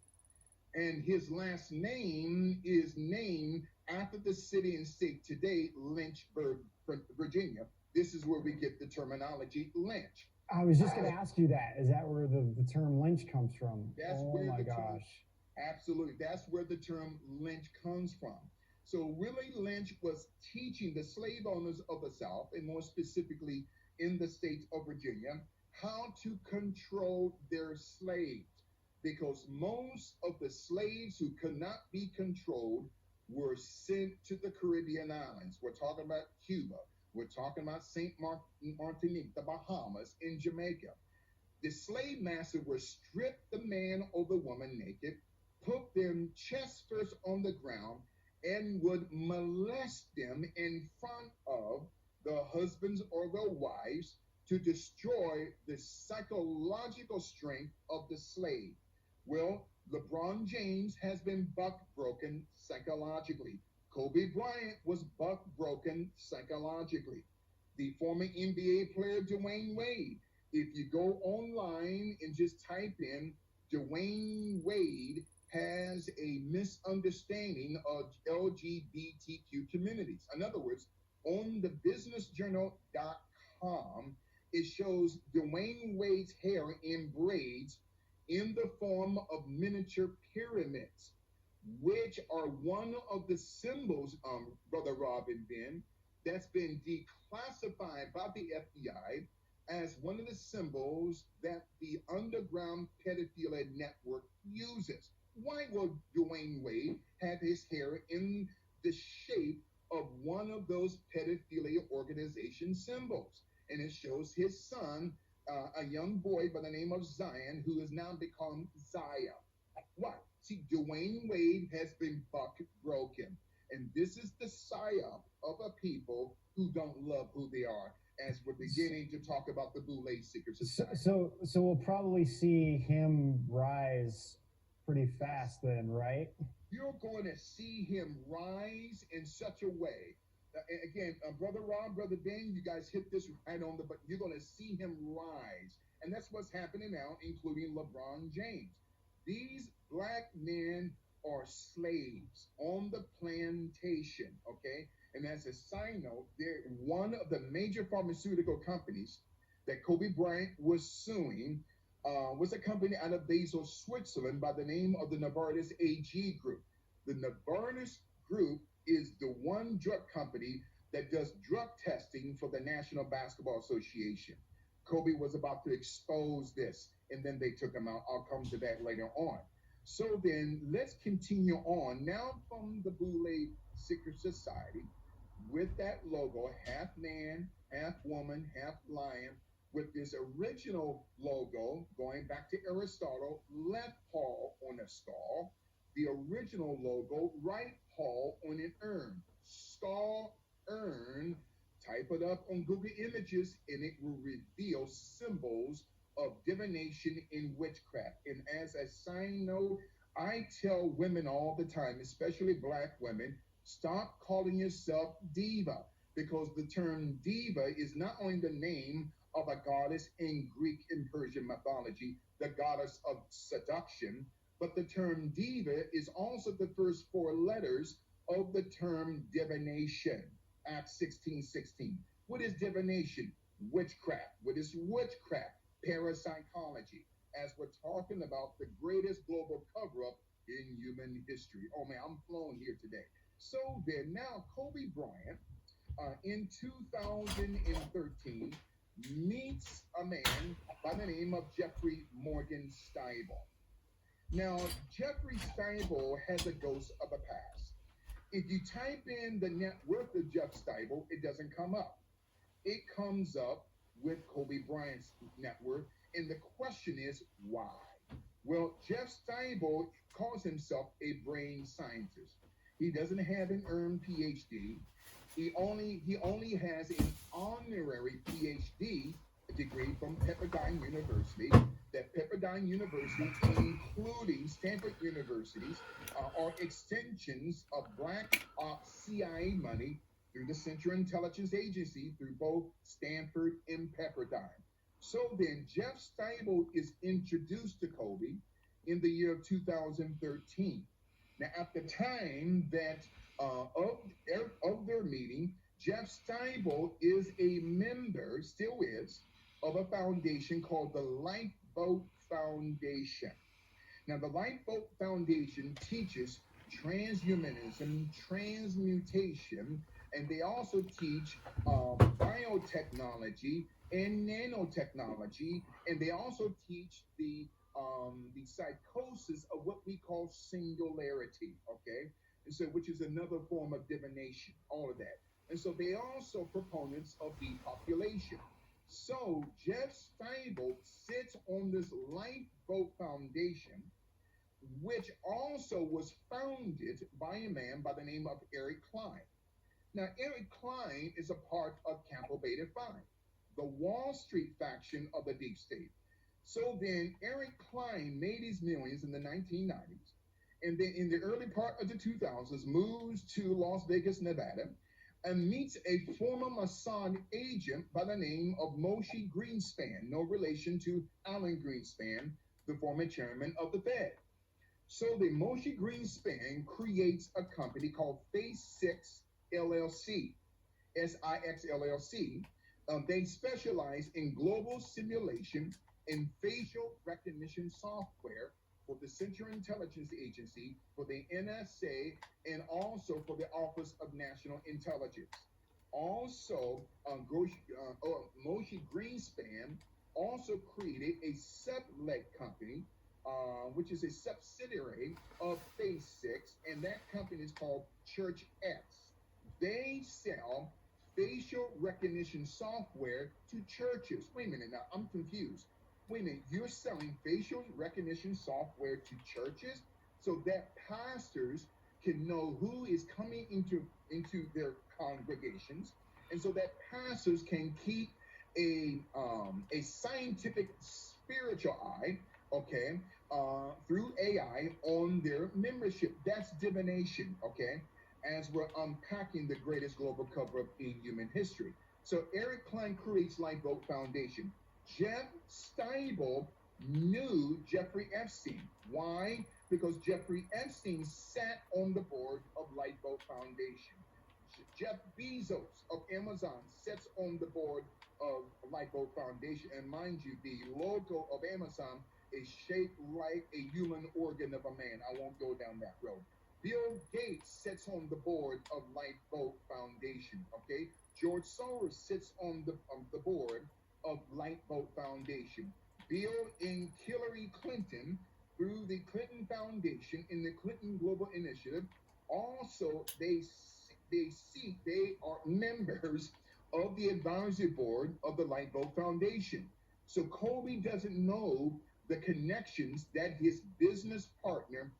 And his last name is named after the city and state today, Lynchburg, Virginia. This is where we get the terminology lynch. I was just going to ask you that. Is that where the term lynch comes from? That's oh where my the gosh. Term, absolutely. That's where the term lynch comes from. So Willie Lynch was teaching the slave owners of the South, and more specifically in the state of Virginia, how to control their slaves. Because most of the slaves who could not be controlled were sent to the Caribbean islands. We're talking about Cuba. We're talking about St. Martinique, the Bahamas, and Jamaica. The slave master would strip the man or the woman naked, put them chest first on the ground, and would molest them in front of the husbands or their wives to destroy the psychological strength of the slave. Well, LeBron James has been buck broken psychologically. Kobe Bryant was buck broken psychologically. The former NBA player Dwayne Wade, if you go online and just type in Dwayne Wade has a misunderstanding of LGBTQ communities. In other words, on the businessjournal.com, it shows Dwayne Wade's hair in braids in the form of miniature pyramids, which are one of the symbols, Brother Rob and Ben, that's been declassified by the FBI as one of the symbols that the underground pedophilia network uses. Why will Dwayne Wade have his hair in the shape of one of those pedophilia organization symbols? And it shows his son, a young boy by the name of Zion, who has now become Zaya. Why? See, Dwayne Wade has been buck broken. And this is the psyop of a people who don't love who they are, as we're beginning to talk about the Boule Secret Society. So we'll probably see him rise pretty fast then, right? you're going to see him rise in such a way. Again, Brother Rob, Brother Ben, you guys hit this right on the but you're going to see him rise. And that's what's happening now, including LeBron James. These black men are slaves on the plantation, okay? And as a side note, they're one of the major pharmaceutical companies that Kobe Bryant was suing was a company out of Basel, Switzerland by the name of the Novartis AG Group. The Novartis Group is the one drug company that does drug testing for the National Basketball Association. Kobe was about to expose this, and then they took him out. I'll come to that later on. So then let's continue on now from the Boule Secret Society with that logo, half man, half woman, half lion, with this original logo going back to Aristotle, left paw on a skull, the original logo, right paw on an urn, skull, urn. Type it up on Google Images and it will reveal symbols of divination and witchcraft. And as a side note, I tell women all the time, especially black women, stop calling yourself diva, because the term diva is not only the name of a goddess in Greek and Persian mythology, the goddess of seduction, but the term diva is also the first four letters of the term divination. Acts 16:16. What is divination? Witchcraft. What is witchcraft? Parapsychology. As we're talking about the greatest global cover-up in human history. Oh man, I'm flowing here today. So then now Kobe Bryant in 2013 meets a man by the name of Jeffrey Morgan Stiebel. Now, Jeffrey Stiebel has a ghost of a past. If you type in the net worth of Jeff Stiebel, it doesn't come up. It comes up with Kobe Bryant's net worth, and the question is why? Well, Jeff Stiebel calls himself a brain scientist. He doesn't have an earned PhD. He only has an honorary PhD degree from Pepperdine University. That Pepperdine University, including Stanford Universities, are extensions of Black Ops CIA money through the Central Intelligence Agency through both Stanford and Pepperdine. So then Jeff Stiebel is introduced to Kobe in the year of 2013. Now, at the time that of their meeting, Jeff Stiebel is a member, still is, of a foundation called the Lifeboat Foundation. Now, the Lifeboat Foundation teaches transhumanism, transmutation, and they also teach biotechnology and nanotechnology, and they also teach the psychosis of what we call singularity, okay? And so, which is another form of divination, all of that. And so they are also proponents of depopulation. So Jeff Stiebel sits on this Lifeboat Foundation, which also was founded by a man by the name of Eric Klein. Now, Eric Klein is a part of Campo Beta Phi, the Wall Street faction of the deep state. So then Eric Klein made his millions in the 1990s, and then in the early part of the 2000s moves to Las Vegas, Nevada, and meets a former Mossad agent by the name of Moshe Greenspan, no relation to Alan Greenspan, the former chairman of the Fed. So the Moshe Greenspan creates a company called Phase 6 LLC, SIX LLC. They specialize in global simulation and facial recognition software for the Central Intelligence Agency, for the NSA, and also for the Office of National Intelligence. Also, Moshe Greenspan also created a sublet company, which is a subsidiary of Phase 6, and that company is called Church X. They sell facial recognition software to churches. Wait a minute now, I'm confused. Wait a minute, you're selling facial recognition software to churches so that pastors can know who is coming into their congregations, and so that pastors can keep a scientific spiritual eye okay, through AI on their membership. That's divination, okay, as we're unpacking the greatest global cover up in human history. So Eric Klein creates Lifeboat Foundation. Jeff Steibel knew Jeffrey Epstein. Why? Because Jeffrey Epstein sat on the board of Lifeboat Foundation. Jeff Bezos of Amazon sits on the board of Lifeboat Foundation. And mind you, the logo of Amazon is shaped like a human organ of a man. I won't go down that road. Bill Gates sits on the board of Lifeboat Foundation. Okay, George Soros sits on the board of Lifeboat Foundation. Bill and Hillary Clinton, through the Clinton Foundation in the Clinton Global Initiative, also they are members of the advisory board of the Lifeboat Foundation. So Kobe doesn't know the connections that his business partner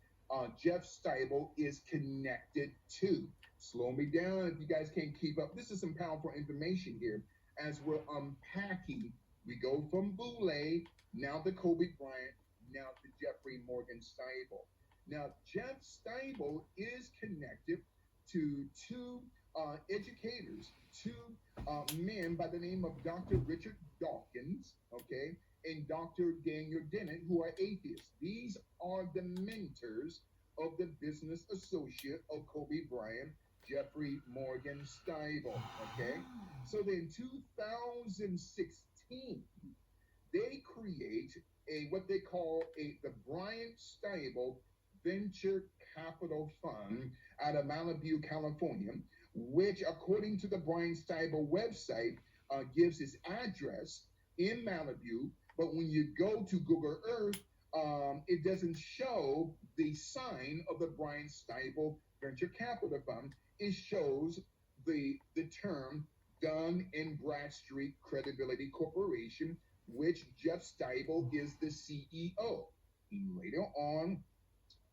Jeff Steibel is connected to. Slow me down if you guys can't keep up. This is some powerful information here as we're unpacking. We go from Boule, now to Kobe Bryant, now to Jeffrey Morgan Steibel. Now, Jeff Steibel is connected to two educators, two men by the name of Dr. Richard Dawkins, okay, and Dr. Daniel Dennett, who are atheists. These are the mentors of the business associate of Kobe Bryant, Jeffrey Morgan Steibel, okay? So then 2016, they create what they call the Bryant Steibel Venture Capital Fund out of Malibu, California, which, according to the Bryant Steibel website, gives its address in Malibu. But when you go to Google Earth, it doesn't show the sign of the Bryant Steibel Venture Capital Fund. It shows the term Dun and Bradstreet Credibility Corporation, which Jeff Steibel is the CEO. And later on,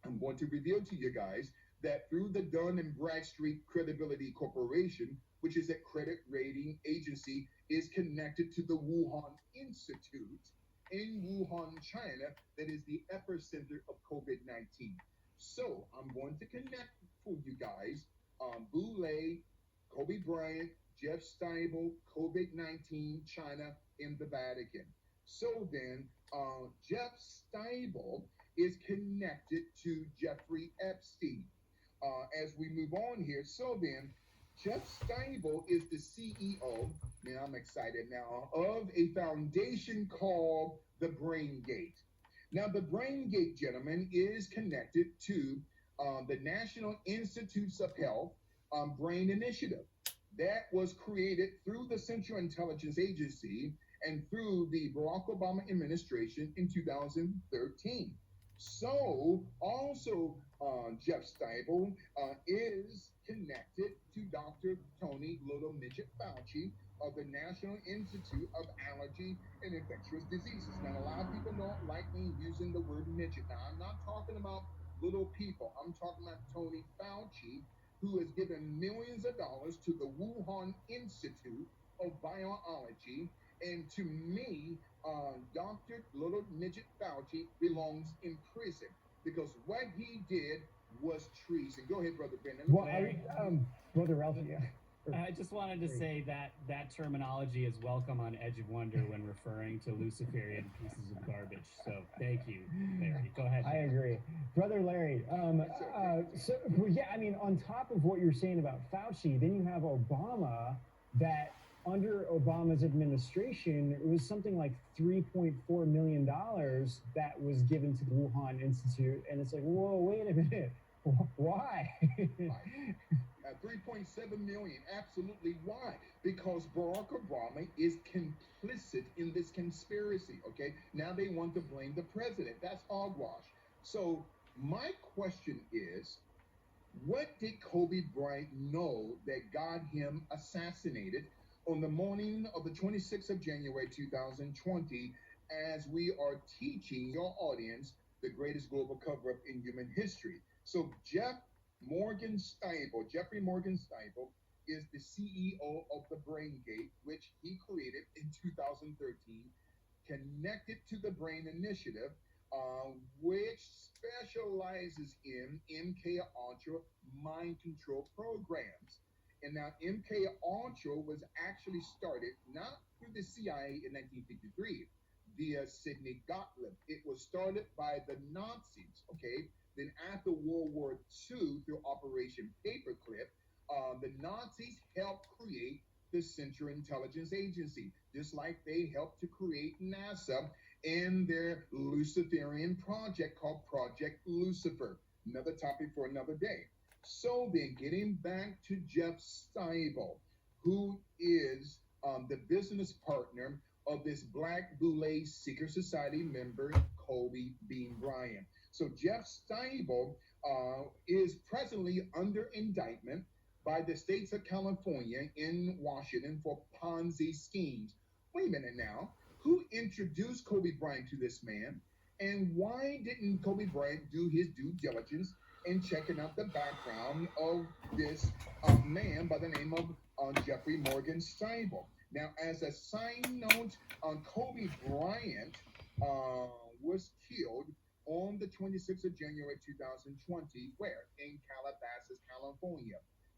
I'm going to reveal to you guys that through the Dun and Bradstreet Credibility Corporation, which is a credit rating agency, is connected to the Wuhan Institute in Wuhan, China, that is the epicenter of COVID-19. So I'm going to connect for you guys Boule, Kobe Bryant, Jeff Steibel, COVID-19, China, in the Vatican. So then, Jeff Steibel is connected to Jeffrey Epstein. As we move on here, so then, Jeff Steibel is the CEO, man, I'm excited now, of a foundation called the Brain Gate. Now, the Brain Gate, gentlemen, is connected to the National Institutes of Health Brain Initiative. That was created through the Central Intelligence Agency and through the Barack Obama administration in 2013. So, also, Jeff Steibel is connected to Dr. Tony Little Midget Fauci of the National Institute of Allergy and Infectious Diseases. Now, a lot of people don't like me using the word midget. Now, I'm not talking about little people. I'm talking about Tony Fauci, who has given millions of dollars to the Wuhan Institute of Biology. And to me, Dr. Little Midget Fauci belongs in prison because what he did was treason. Go ahead, Brother Brendan. Well, Brother Ralph, yeah. I just wanted to say that that terminology is welcome on Edge of Wonder when referring to Luciferian pieces of garbage. So thank you, Larry. Go ahead. I agree. Brother Larry, yeah, I mean, on top of what you're saying about Fauci, then you have Obama, that under Obama's administration, it was something like $3.4 million that was given to the Wuhan Institute. And it's like, whoa, wait a minute. Why? 3.7 million. Absolutely. Why? Because Barack Obama is complicit in this conspiracy. Okay. Now they want to blame the president. That's hogwash. So my question is, what did Kobe Bryant know that got him assassinated on the morning of the 26th of January 2020, as we are teaching your audience the greatest global cover-up in human history? So Jeffrey Morgan Steibel is the CEO of the Brain Gate, which he created in 2013, connected to the Brain Initiative, which specializes in MK Ultra mind control programs. And now MK Ultra was actually started not through the CIA in 1953 via Sidney Gottlieb. It was started by the Nazis, okay? Then after World War II, through Operation Paperclip, the Nazis helped create the Central Intelligence Agency, just like they helped to create NASA in their Luciferian project called Project Lucifer. Another topic for another day. So then, getting back to Jeff Steibel, who is the business partner of this Black Boule Secret Society member, Kobe Bean Bryant. So Jeff Steibel is presently under indictment by the states of California in Washington for Ponzi schemes. Wait a minute now. Who introduced Kobe Bryant to this man? And why didn't Kobe Bryant do his due diligence in checking out the background of this man by the name of Jeffrey Morgan Steibel? Now, as a side note, Kobe Bryant was killed on the 26th of January 2020, where? In Calabasas, California.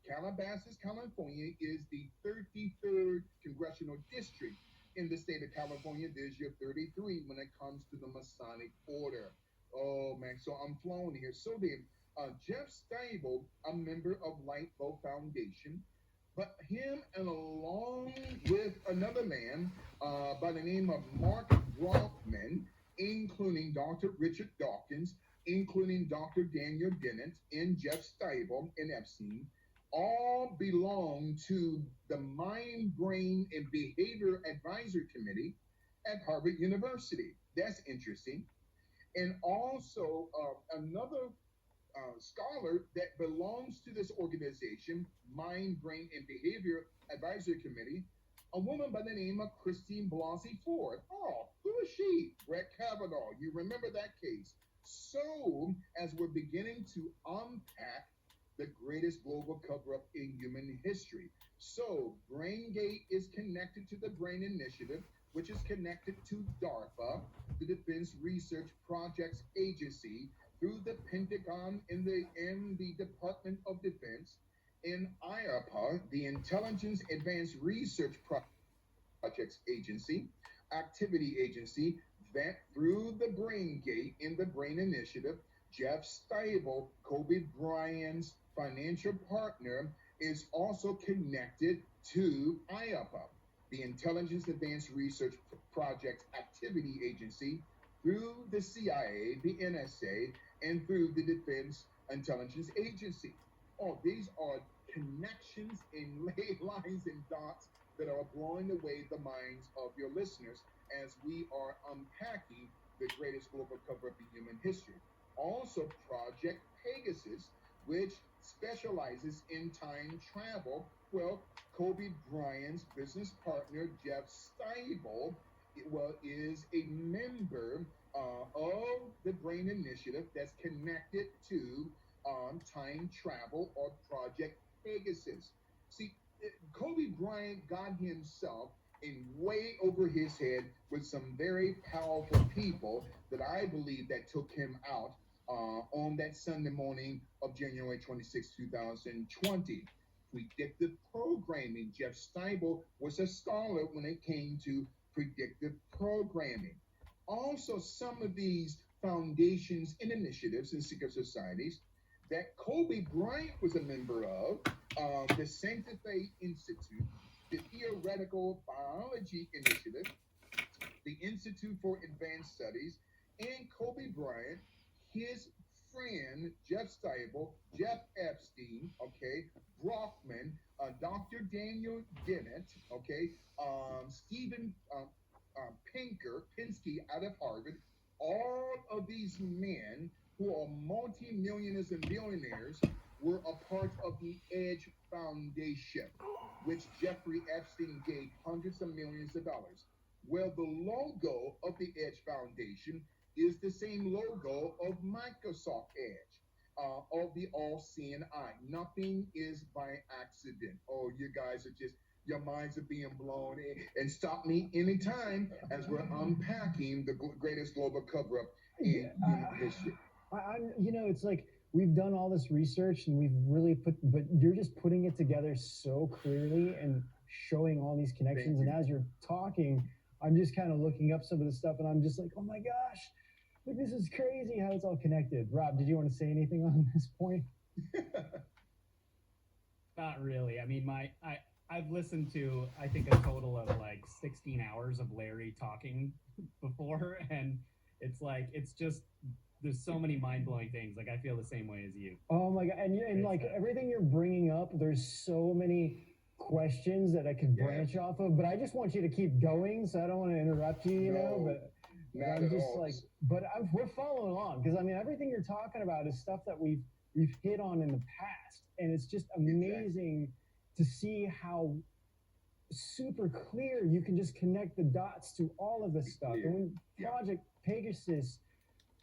Calabasas, California is the 33rd congressional district in the state of California. There's your 33 when it comes to the Masonic order. Oh man, so I'm flowing here. So then, Jeff Steibel, a member of Lightbow Foundation, but him and along with another man by the name of Mark Brockman, including Dr. Richard Dawkins, including Dr. Daniel Dennett, and Jeff Steibel and Epstein, all belong to the Mind, Brain, and Behavior Advisory Committee at Harvard University. That's interesting. And also another scholar that belongs to this organization, Mind, Brain, and Behavior Advisory Committee, a woman by the name of Christine Blasey Ford. Oh, who is she? Brett Kavanaugh. You remember that case. So, as we're beginning to unpack the greatest global cover-up in human history. So, BrainGate is connected to the Brain Initiative, which is connected to DARPA, the Defense Research Projects Agency, through the Pentagon and the Department of Defense, in IARPA, the Intelligence Advanced Research Projects Agency, Activity Agency, that through the Brain Gate in the Brain Initiative, Jeff Steibel, Kobe Bryant's financial partner, is also connected to IARPA, the Intelligence Advanced Research Projects Activity Agency, through the CIA, the NSA, and through the Defense Intelligence Agency. Oh, these are connections and lines and dots that are blowing away the minds of your listeners as we are unpacking the greatest global cover-up in human history. Also, Project Pegasus, which specializes in time travel. Well, Kobe Bryant's business partner, Jeff Steibel, is a member of the Brain Initiative that's connected to time travel or Project Pegasus. See, Kobe Bryant got himself in way over his head with some very powerful people that I believe that took him out on that Sunday morning of January 26, 2020. Predictive programming. Jeff Steibel was a scholar when it came to predictive programming. Also, some of these foundations and initiatives and secret societies that Kobe Bryant was a member of, the Santa Fe Institute, the Theoretical Biology Initiative, the Institute for Advanced Studies, and Kobe Bryant, his friend Jeff Steibel, Jeff Epstein, okay, Brockman, Dr. Daniel Dennett, okay, Stephen Pinsky out of Harvard, all of these men who are multimillionaires and billionaires were a part of the Edge Foundation, which Jeffrey Epstein gave hundreds of millions of dollars. Well, the logo of the Edge Foundation is the same logo of Microsoft Edge. of the all-seeing eye. Nothing is by accident. Oh, you guys are just, your minds are being blown. And stop me anytime as we're unpacking the greatest global cover-up in human history. It's like we've done all this research and we've really but you're just putting it together so clearly and showing all these connections. And as you're talking, I'm just kind of looking up some of the stuff and I'm just like, oh my gosh, like this is crazy how it's all connected. Rob, did you want to say anything on this point? Not really. I mean, I've listened to, I think, a total of like 16 hours of Larry talking before, and it's just, there's so many mind-blowing things. Like, I feel the same way as you. Oh my god, and like everything you're bringing up, there's so many questions that I could branch off of, but I just want you to keep going, so I don't want to interrupt you, you know, but I'm just all. Like, but we're following along, because I mean, everything you're talking about is stuff that we've hit on in the past, and it's just amazing to see how super clear you can just connect the dots to all of this stuff. And when Project Pegasus,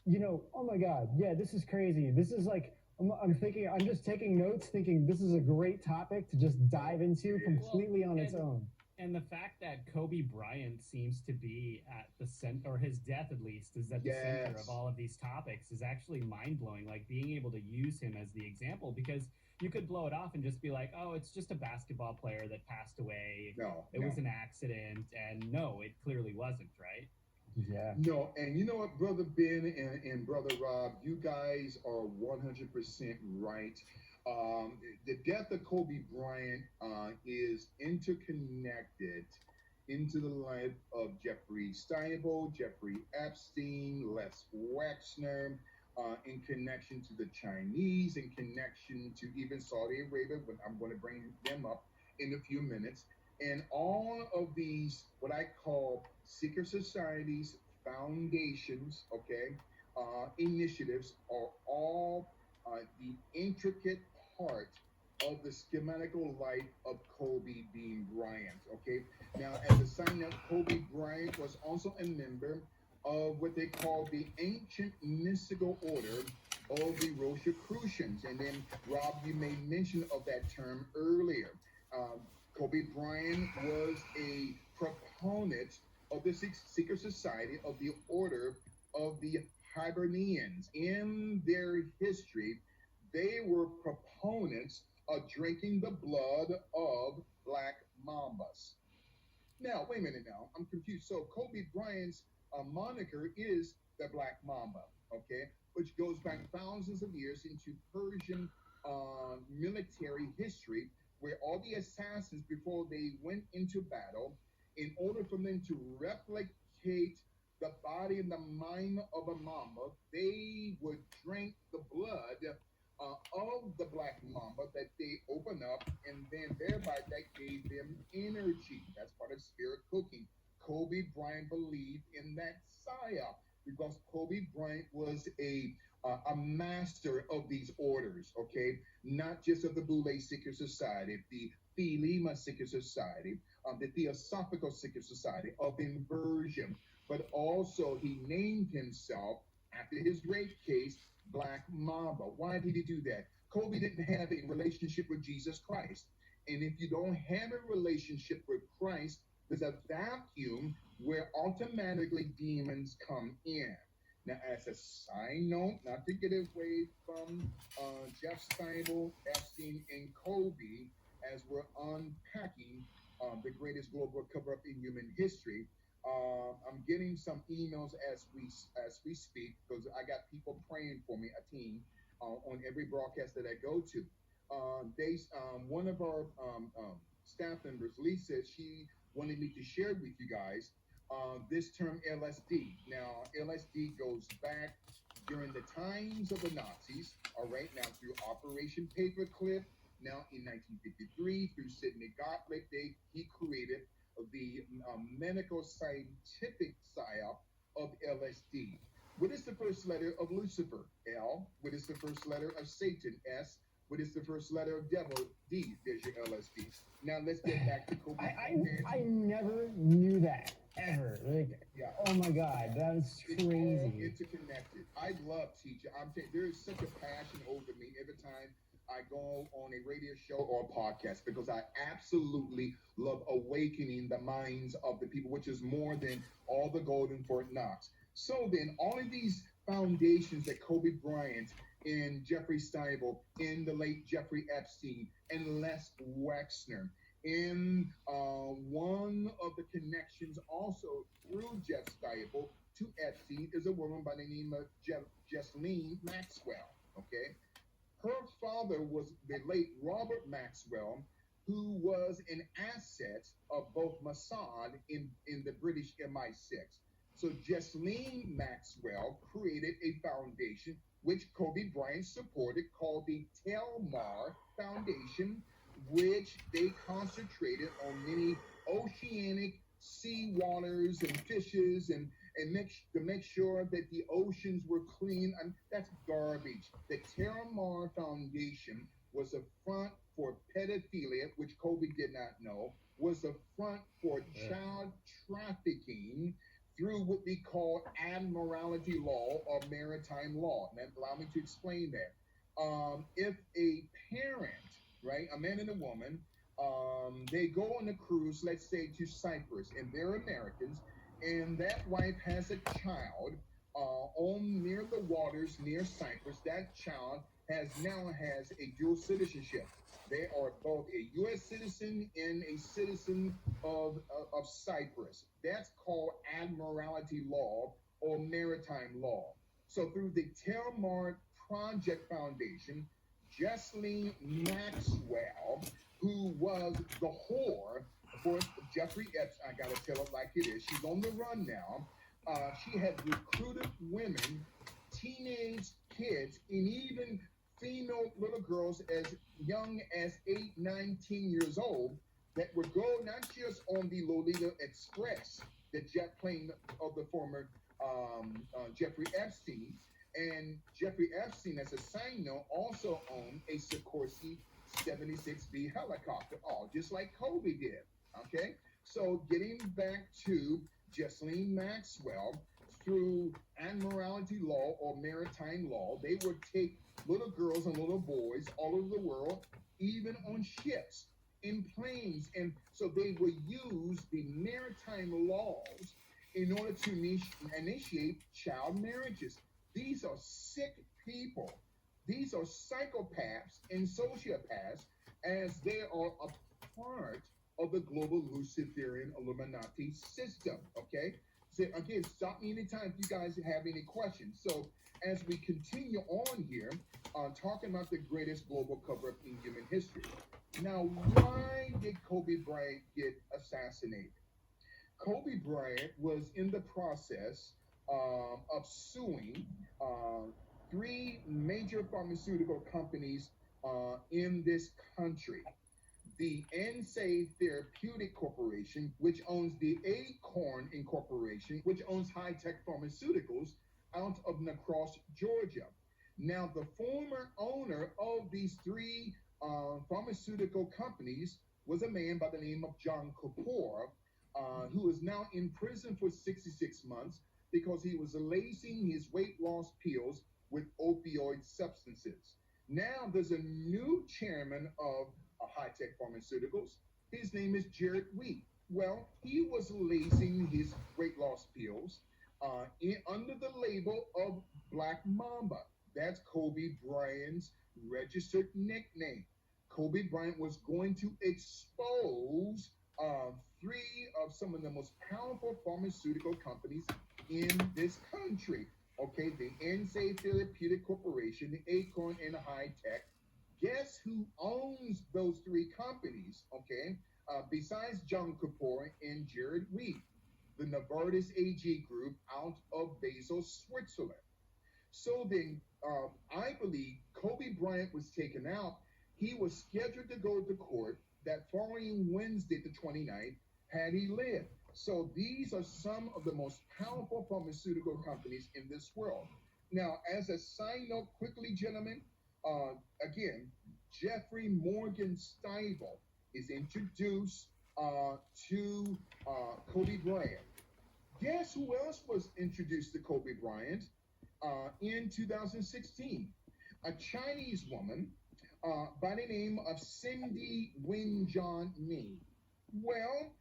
you know, oh my God, yeah, this is crazy. This is like, I'm thinking, I'm just taking notes, thinking this is a great topic to just dive into completely on its own. And the fact that Kobe Bryant seems to be at the center, or his death at least, is at the center of all of these topics is actually mind-blowing. Like, being able to use him as the example, because you could blow it off and just be like, oh, it's just a basketball player that passed away. It was an accident. And no, it clearly wasn't, right? Yeah. No, and you know what, Brother Ben and Brother Rob, you guys are 100% right. The death of Kobe Bryant is interconnected into the life of Jeffrey Steinfeld, Jeffrey Epstein, Les Wexner, in connection to the Chinese, in connection to even Saudi Arabia, but I'm going to bring them up in a few minutes. And all of these, what I call secret societies, foundations, initiatives, are all the intricate part of the schematical life of Kobe Bean Bryant. Okay, now as a side note, Kobe Bryant was also a member of what they call the ancient mystical order of the Rosicrucians. And then, Rob, you made mention of that term earlier. Kobe Bryant was a proponent of the secret society of the order of the Hibernians. In their history, they were proponents of drinking the blood of black mambas. Now, wait a minute now. I'm confused. So Kobe Bryant's moniker is the Black Mamba, which goes back thousands of years into Persian military history, where all the assassins, before they went into battle, in order for them to replicate the body and the mind of a mamba, they would drink the blood of the black mamba that they open up, and then thereby that gave them energy. That's part of spirit cooking. Kobe Bryant believed in that psyop because Kobe Bryant was a master of these orders, not just of the Boule Secret Society, the Thelema Secret Society, the Theosophical Secret Society of inversion, but also he named himself, after his rape case, Black Mamba. Why did he do that? Kobe didn't have a relationship with Jesus Christ. And if you don't have a relationship with Christ, there's a vacuum where automatically demons come in. Now, as a side note, not to get away from Jeff Steinfeld, Epstein, and Kobe, as we're unpacking the greatest global cover-up in human history, I'm getting some emails as we speak, because I got people praying for me, a team, on every broadcast that I go to. One of our staff members, Lisa, she wanted me to share with you guys this term LSD. Now, LSD goes back during the times of the Nazis, all right, now through Operation Paperclip, now in 1953, through Sidney Gottlieb, he created the medical scientific psyop of LSD. What is the first letter of Lucifer? L. What is the first letter of Satan? S. What is the first letter of devil? D. There's your LSD. Now let's get back to Kobe. I never knew that. ever. Like, Yeah. oh my God, that is It's all crazy. interconnected. I love teaching. There is such a passion over me every time I go on a radio show or a podcast because I absolutely love awakening the minds of the people, which is more than all the gold in Fort Knox. So then, all of these foundations that Kobe Bryant and Jeffrey Stiebel, and the late Jeffrey Epstein, and Les Wexner, in one of the connections also through Jeff Stiebel to Epstein is a woman by the name of Jesselyn Maxwell. Okay, her father was the late Robert Maxwell, who was an asset of both Mossad in the British MI6. So Jesselyn Maxwell created a foundation which Kobe Bryant supported called the Telmar Foundation, which they concentrated on many oceanic sea waters and fishes to make sure that the oceans were clean. And that's garbage. The Terramar Foundation was a front for pedophilia, which Kobe did not know, was a front for child trafficking through what we call admiralty law or maritime law. And allow me to explain that. If a parent, right, a man and a woman, they go on a cruise, let's say to Cyprus, and they're Americans, and that wife has a child on near the waters near Cyprus. That child now has a dual citizenship. They are both a U.S. citizen and a citizen of Cyprus. That's called admiralty law or maritime law. So through the Telmar Project Foundation, Jesselyn Maxwell, who was the whore for Jeffrey Epstein, I gotta tell it like it is. She's on the run now. She had recruited women, teenage kids, and even female little girls as young as 8, 9, 10 years old that would go not just on the Lolita Express, the jet plane of the former Jeffrey Epstein. And Jeffrey Epstein, as a side note, also owned a Sikorsky 76B helicopter, all just like Kobe did. Okay, so getting back to Jesselyn Maxwell, through admiralty law or maritime law, they would take little girls and little boys all over the world, even on ships, in planes, and so they would use the maritime laws in order to initiate child marriages. These are sick people. These are psychopaths and sociopaths, as they are a part of the global Luciferian Illuminati system. Okay? So again, stop me anytime if you guys have any questions. So as we continue on here, talking about the greatest global cover-up in human history. Now, why did Kobe Bryant get assassinated? Kobe Bryant was in the process of suing three major pharmaceutical companies in this country. The NSAID Therapeutic Corporation, which owns the Acorn Incorporation, which owns high-tech pharmaceuticals out of Lacrosse, Georgia. Now, the former owner of these three pharmaceutical companies was a man by the name of John Kapoor, who is now in prison for 66 months because he was lacing his weight loss pills with opioid substances. Now, there's a new chairman of high-tech pharmaceuticals. His name is Jared Wheat. Well, he was lacing his weight loss pills under the label of Black Mamba. That's Kobe Bryant's registered nickname. Kobe Bryant was going to expose three of some of the most powerful pharmaceutical companies in this country. Okay, the NSAID Therapeutic Corporation, the Acorn, and High Tech. Guess who owns those three companies? Okay, besides John Kapoor and Jared Wheat, the Novartis AG Group out of Basel, Switzerland. So then, I believe Kobe Bryant was taken out. He was scheduled to go to court that following Wednesday, the 29th, had he lived. So these are some of the most powerful pharmaceutical companies in this world. Now, as a side note, quickly, gentlemen, again, Jeffrey Morgan Stiebel is introduced to Kobe Bryant. Guess who else was introduced to Kobe Bryant in 2016? A Chinese woman by the name of Cindy Wenjun Mi. Well,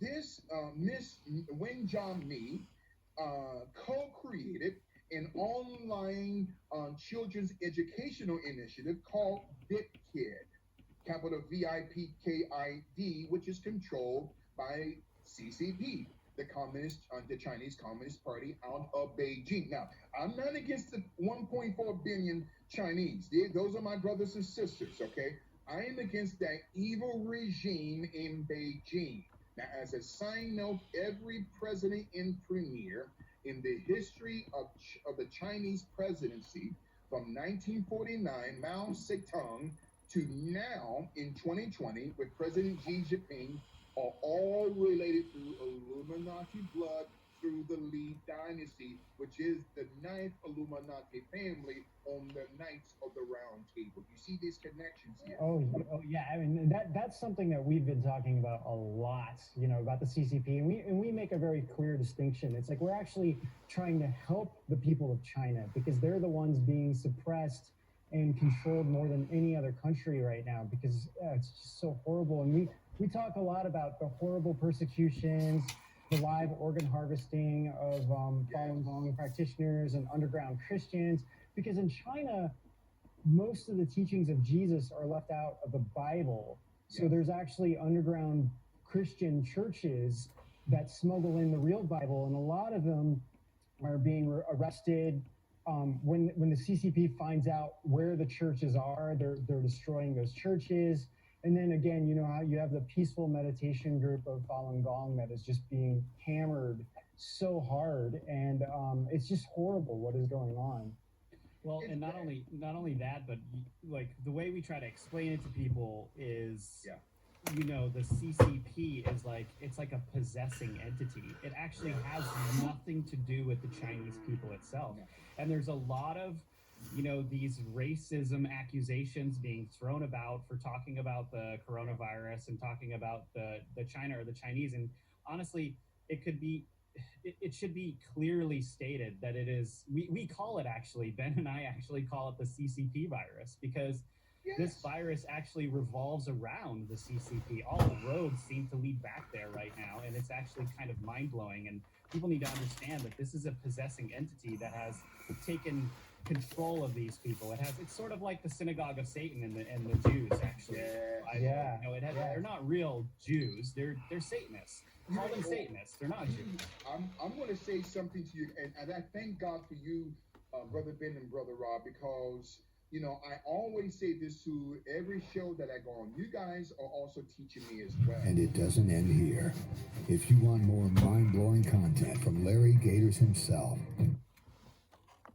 this Miss Wenjun Mi co-created an online children's educational initiative called VipKid, capital VIPKID, which is controlled by CCP, the Chinese Communist Party out of Beijing. Now, I'm not against the 1.4 billion Chinese. Those are my brothers and sisters, okay? I am against that evil regime in Beijing. Now, as a side note, every president and premier in the history of the Chinese presidency from 1949, Mao Zedong, to now in 2020 with President Xi Jinping are all related through Illuminati blood through the Li dynasty, which is the ninth Illuminati family on the Knights of the Round Table. You see these connections here? Oh yeah. I mean, that's something that we've been talking about a lot, about the CCP, and we make a very clear distinction. It's like we're actually trying to help the people of China because they're the ones being suppressed and controlled more than any other country right now because it's just so horrible. And we talk a lot about the horrible persecutions, the live organ harvesting of Falun Gong practitioners and underground Christians, because in China, most of the teachings of Jesus are left out of the Bible. So there's actually underground Christian churches that smuggle in the real Bible, and a lot of them are being arrested. When the CCP finds out where the churches are, they're destroying those churches. And then again, how you have the peaceful meditation group of Falun Gong that is just being hammered so hard, and it's just horrible what is going on. Well, and not only that, but like the way we try to explain it to people is, the CCP is it's like a possessing entity. It actually has nothing to do with the Chinese people itself. And there's a lot of, these racism accusations being thrown about for talking about the coronavirus and talking about the China or the Chinese. And honestly, it should be clearly stated that it is, we call it actually, Ben and I actually call it the CCP virus because this virus actually revolves around the CCP. All the roads seem to lead back there right now, and it's actually kind of mind-blowing. And people need to understand that this is a possessing entity that has taken control of these people. It's sort of like the synagogue of Satan and the Jews, actually. They're not real Jews. They're Satanists. Call them Satanists. They're not Jews. I'm going to say something to you, and I thank God for you, Brother Ben and Brother Rob, because I always say this to every show that I go on. You guys are also teaching me as well. And it doesn't end here. If you want more mind-blowing content from Larry Gators himself,